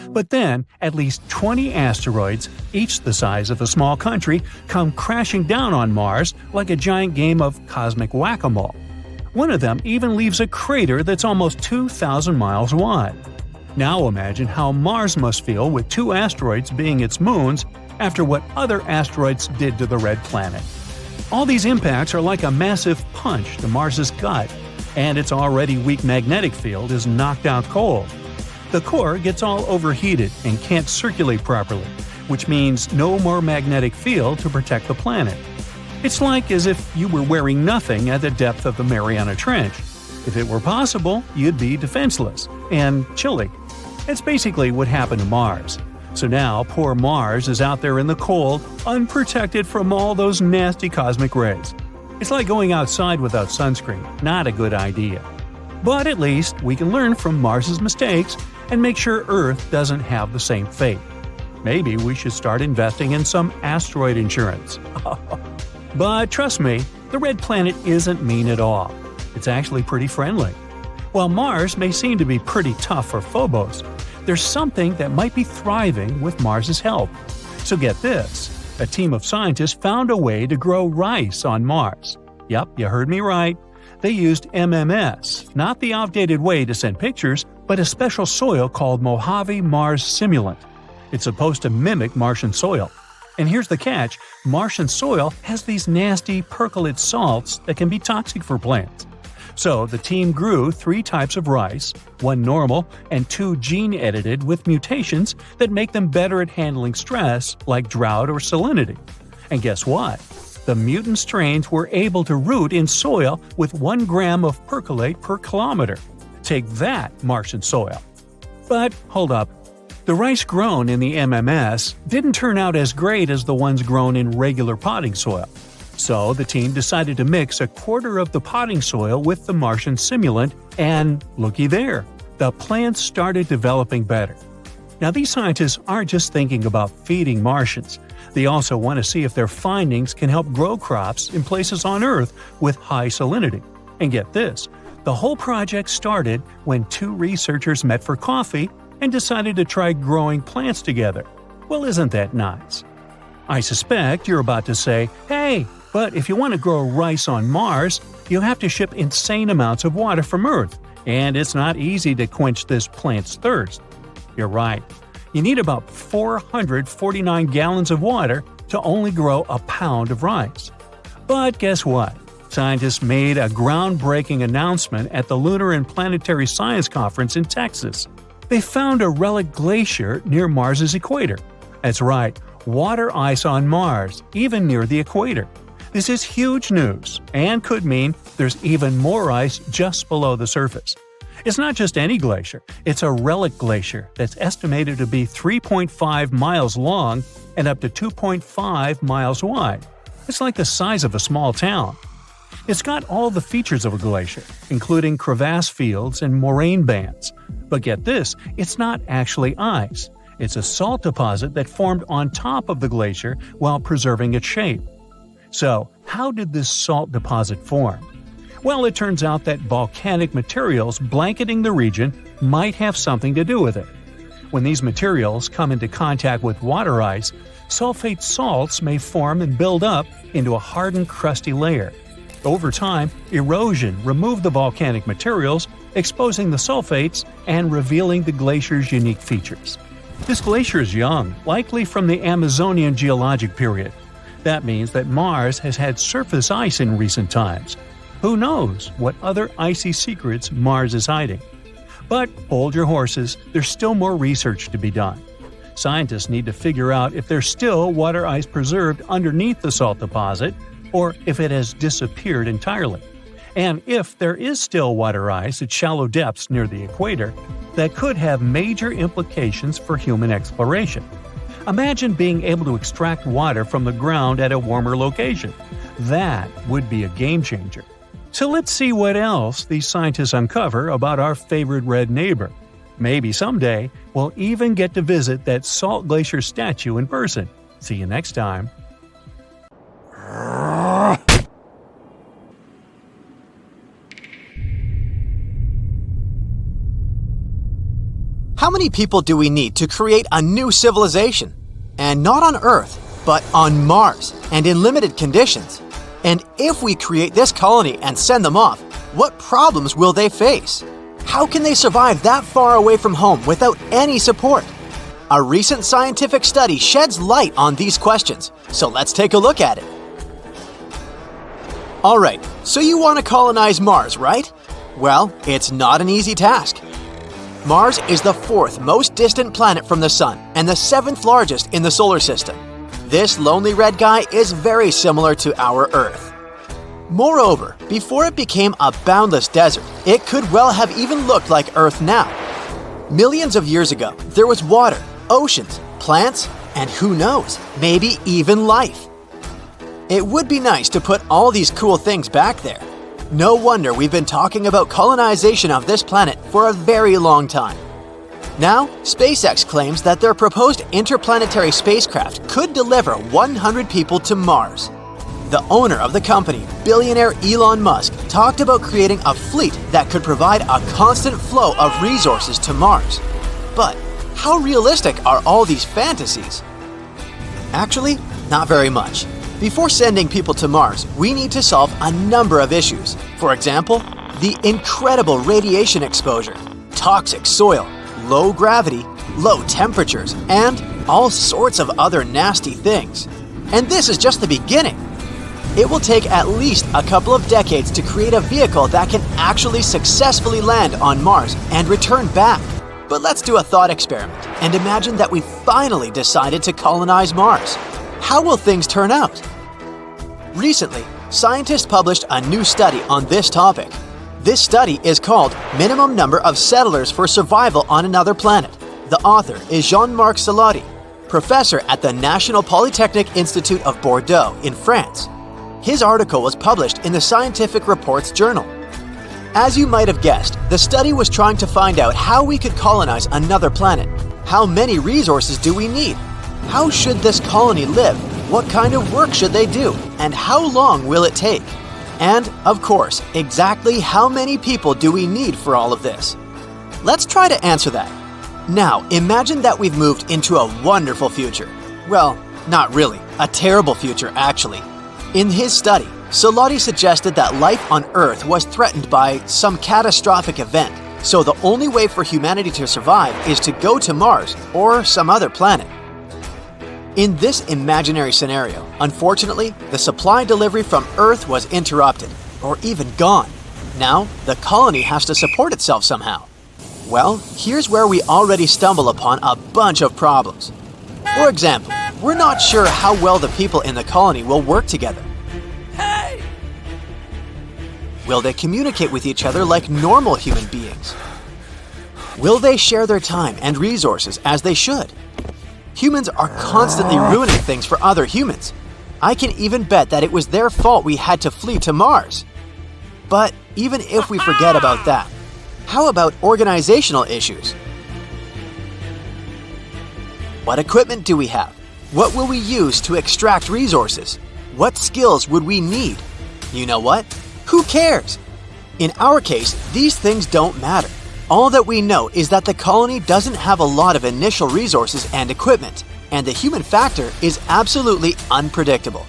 But then, at least 20 asteroids, each the size of a small country, come crashing down on Mars like a giant game of cosmic whack-a-mole. One of them even leaves a crater that's almost 2,000 miles wide. Now imagine how Mars must feel with 2 asteroids being its moons after what other asteroids did to the red planet. All these impacts are like a massive punch to Mars's gut, and its already weak magnetic field is knocked out cold. The core gets all overheated and can't circulate properly, which means no more magnetic field to protect the planet. It's like as if you were wearing nothing at the depth of the Mariana Trench. If it were possible, you'd be defenseless and chilly. It's basically what happened to Mars. So now, poor Mars is out there in the cold, unprotected from all those nasty cosmic rays. It's like going outside without sunscreen, not a good idea. But at least we can learn from Mars's mistakes and make sure Earth doesn't have the same fate. Maybe we should start investing in some asteroid insurance. But trust me, the red planet isn't mean at all. It's actually pretty friendly. While Mars may seem to be pretty tough for Phobos, there's something that might be thriving with Mars's help. So get this, a team of scientists found a way to grow rice on Mars. Yep, you heard me right. They used MMS, not the outdated way to send pictures, but a special soil called Mojave Mars Simulant. It's supposed to mimic Martian soil. And here's the catch, Martian soil has these nasty percolate salts that can be toxic for plants. So the team grew 3 types of rice, 1 normal and 2 gene-edited with mutations that make them better at handling stress like drought or salinity. And guess what? The mutant strains were able to root in soil with 1 gram of percolate per kilometer. Take that, Martian soil. But hold up. The rice grown in the MMS didn't turn out as great as the ones grown in regular potting soil. So the team decided to mix a quarter of the potting soil with the Martian simulant, and looky there, the plants started developing better. Now these scientists aren't just thinking about feeding Martians, they also want to see if their findings can help grow crops in places on Earth with high salinity. And get this, the whole project started when 2 researchers met for coffee and decided to try growing plants together. Well, isn't that nice? I suspect you're about to say, hey, but if you want to grow rice on Mars, you have to ship insane amounts of water from Earth, and it's not easy to quench this plant's thirst. You're right. You need about 449 gallons of water to only grow a pound of rice. But guess what? Scientists made a groundbreaking announcement at the Lunar and Planetary Science Conference in Texas. They found a relic glacier near Mars's equator. That's right, water ice on Mars, even near the equator. This is huge news, and could mean there's even more ice just below the surface. It's not just any glacier, it's a relic glacier that's estimated to be 3.5 miles long and up to 2.5 miles wide. It's like the size of a small town. It's got all the features of a glacier, including crevasse fields and moraine bands. But get this, it's not actually ice. It's a salt deposit that formed on top of the glacier while preserving its shape. So, how did this salt deposit form? Well, it turns out that volcanic materials blanketing the region might have something to do with it. When these materials come into contact with water ice, sulfate salts may form and build up into a hardened, crusty layer. Over time, erosion removed the volcanic materials, exposing the sulfates and revealing the glacier's unique features. This glacier is young, likely from the Amazonian geologic period. That means that Mars has had surface ice in recent times. Who knows what other icy secrets Mars is hiding? But hold your horses, there's still more research to be done. Scientists need to figure out if there's still water ice preserved underneath the salt deposit, or if it has disappeared entirely. And if there is still water ice at shallow depths near the equator, that could have major implications for human exploration. Imagine being able to extract water from the ground at a warmer location. That would be a game changer. So let's see what else these scientists uncover about our favorite red neighbor. Maybe someday we'll even get to visit that Salt Glacier statue in person. See you next time. How many people do we need to create a new civilization? And not on Earth, but on Mars, and in limited conditions. And if we create this colony and send them off, what problems will they face? How can they survive that far away from home without any support? A recent scientific study sheds light on these questions, so let's take a look at it. Alright, so you want to colonize Mars, right? Well, it's not an easy task. Mars is the fourth most distant planet from the Sun and the seventh largest in the solar system. This lonely red guy is very similar to our Earth. Moreover, before it became a boundless desert, it could well have even looked like Earth now. Millions of years ago, there was water, oceans, plants, and who knows, maybe even life. It would be nice to put all these cool things back there. No wonder we've been talking about colonization of this planet for a very long time. Now, SpaceX claims that their proposed interplanetary spacecraft could deliver 100 people to Mars. The owner of the company, billionaire Elon Musk, talked about creating a fleet that could provide a constant flow of resources to Mars. But how realistic are all these fantasies? Actually, not very much. Before sending people to Mars, we need to solve a number of issues. For example, the incredible radiation exposure, toxic soil, low gravity, low temperatures, and all sorts of other nasty things. And this is just the beginning. It will take at least a couple of decades to create a vehicle that can actually successfully land on Mars and return back. But let's do a thought experiment and imagine that we finally decided to colonize Mars. How will things turn out? Recently, scientists published a new study on this topic. This study is called Minimum Number of Settlers for Survival on Another Planet. The author is Jean-Marc Salati, professor at the National Polytechnic Institute of Bordeaux in France. His article was published in the Scientific Reports journal. As you might have guessed, the study was trying to find out how we could colonize another planet. How many resources do we need? How should this colony live? What kind of work should they do? And how long will it take? And, of course, exactly how many people do we need for all of this? Let's try to answer that. Now, imagine that we've moved into a wonderful future. Well, Not really, a terrible future actually. In his study, Solati suggested that life on Earth was threatened by some catastrophic event, so the only way for humanity to survive is to go to Mars or some other planet. In this imaginary scenario, unfortunately, the supply delivery from Earth was interrupted, or even gone. Now, the colony has to support itself somehow. Well, here's where we already stumble upon a bunch of problems. For example, we're not sure how well the people in the colony will work together. Will they communicate with each other like normal human beings? Will they share their time and resources as they should? Humans are constantly ruining things for other humans. I can even bet that it was their fault we had to flee to Mars. But even if we forget about that, how about organizational issues? What equipment do we have? What will we use to extract resources? What skills would we need? You know what? Who cares? In our case, these things don't matter. All that we know is that the colony doesn't have a lot of initial resources and equipment, and the human factor is absolutely unpredictable.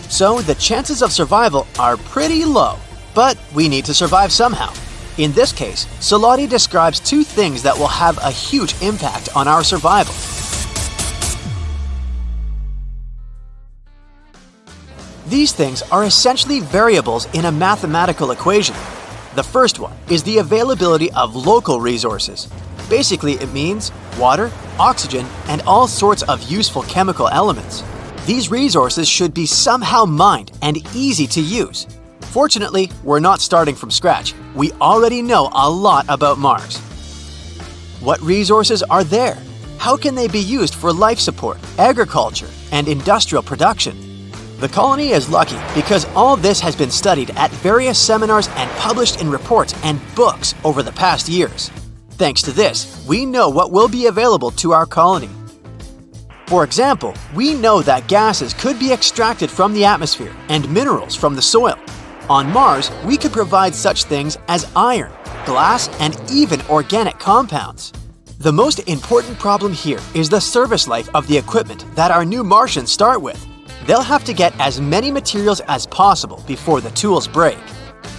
So the chances of survival are pretty low, but we need to survive somehow. In this case, Solati describes two things that will have a huge impact on our survival. These things are essentially variables in a mathematical equation. The first one is the availability of local resources. Basically, it means water, oxygen, and all sorts of useful chemical elements. These resources should be somehow mined and easy to use. Fortunately, we're not starting from scratch. We already know a lot about Mars. What resources are there? How can they be used for life support, agriculture, and industrial production? The colony is lucky because all this has been studied at various seminars and published in reports and books over the past years. Thanks to this, we know what will be available to our colony. For example, we know that gases could be extracted from the atmosphere and minerals from the soil. On Mars, we could provide such things as iron, glass, and even organic compounds. The most important problem here is the service life of the equipment that our new Martians start with. They'll have to get as many materials as possible before the tools break.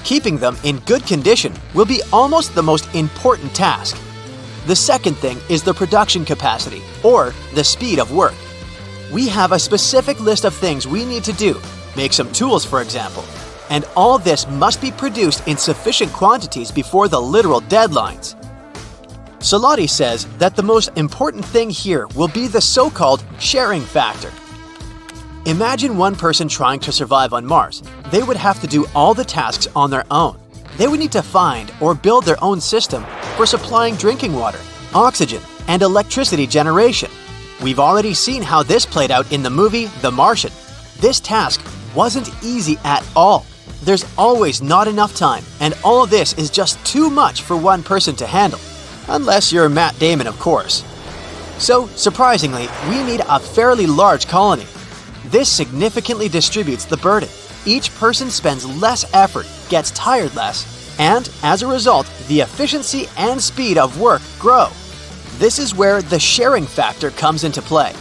Keeping them in good condition will be almost the most important task. The second thing is the production capacity, or the speed of work. We have a specific list of things we need to do, make some tools for example, and all this must be produced in sufficient quantities before the literal deadlines. Solati says that the most important thing here will be the so-called sharing factor. Imagine one person trying to survive on Mars. They would have to do all the tasks on their own. They would need to find or build their own system for supplying drinking water, oxygen, and electricity generation. We've already seen how this played out in the movie The Martian. This task wasn't easy at all. There's always not enough time, and all of this is just too much for one person to handle. Unless you're Matt Damon, of course. So, surprisingly, we need a fairly large colony. This significantly distributes the burden. Each person spends less effort, gets tired less, and as a result, the efficiency and speed of work grow. This is where the sharing factor comes into play.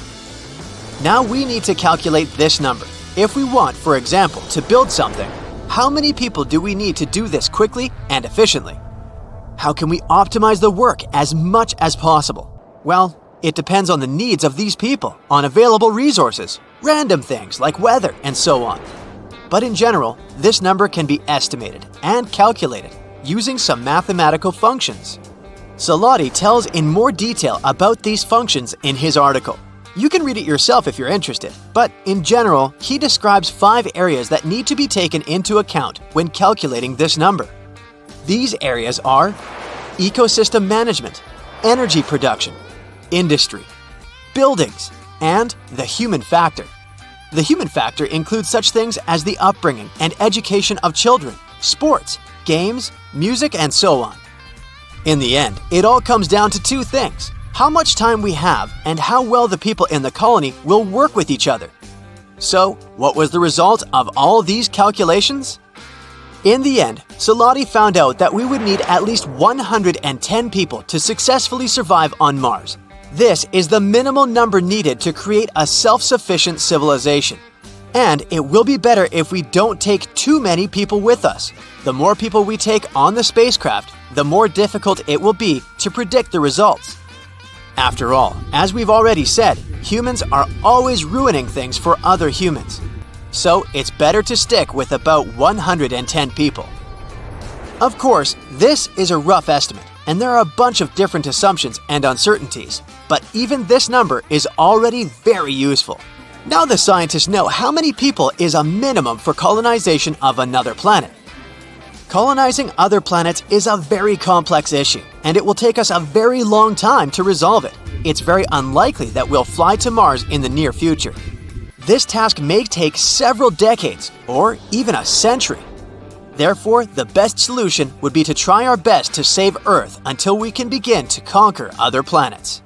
Now we need to calculate this number. If we want, for example, to build something, how many people do we need to do this quickly and efficiently? How can we optimize the work as much as possible? Well, it depends on the needs of these people, on available resources, random things like weather, and so on. But in general, this number can be estimated and calculated using some mathematical functions. Solati tells in more detail about these functions in his article. You can read it yourself if you're interested, but in general, he describes 5 areas that need to be taken into account when calculating this number. These areas are ecosystem management, energy production, industry, buildings, and the human factor. The human factor includes such things as the upbringing and education of children, sports, games, music, and so on. In the end, it all comes down to 2 things: how much time we have and how well the people in the colony will work with each other. So, what was the result of all these calculations? In the end, Solati found out that we would need at least 110 people to successfully survive on Mars. This is the minimal number needed to create a self-sufficient civilization. And it will be better if we don't take too many people with us. The more people we take on the spacecraft, the more difficult it will be to predict the results. After all, as we've already said, humans are always ruining things for other humans. So it's better to stick with about 110 people. Of course, this is a rough estimate, and there are a bunch of different assumptions and uncertainties, but even this number is already very useful. Now the scientists know how many people is a minimum for colonization of another planet. Colonizing other planets is a very complex issue, and it will take us a very long time to resolve it. It's very unlikely that we'll fly to Mars in the near future. This task may take several decades, or even a century. Therefore, the best solution would be to try our best to save Earth until we can begin to conquer other planets.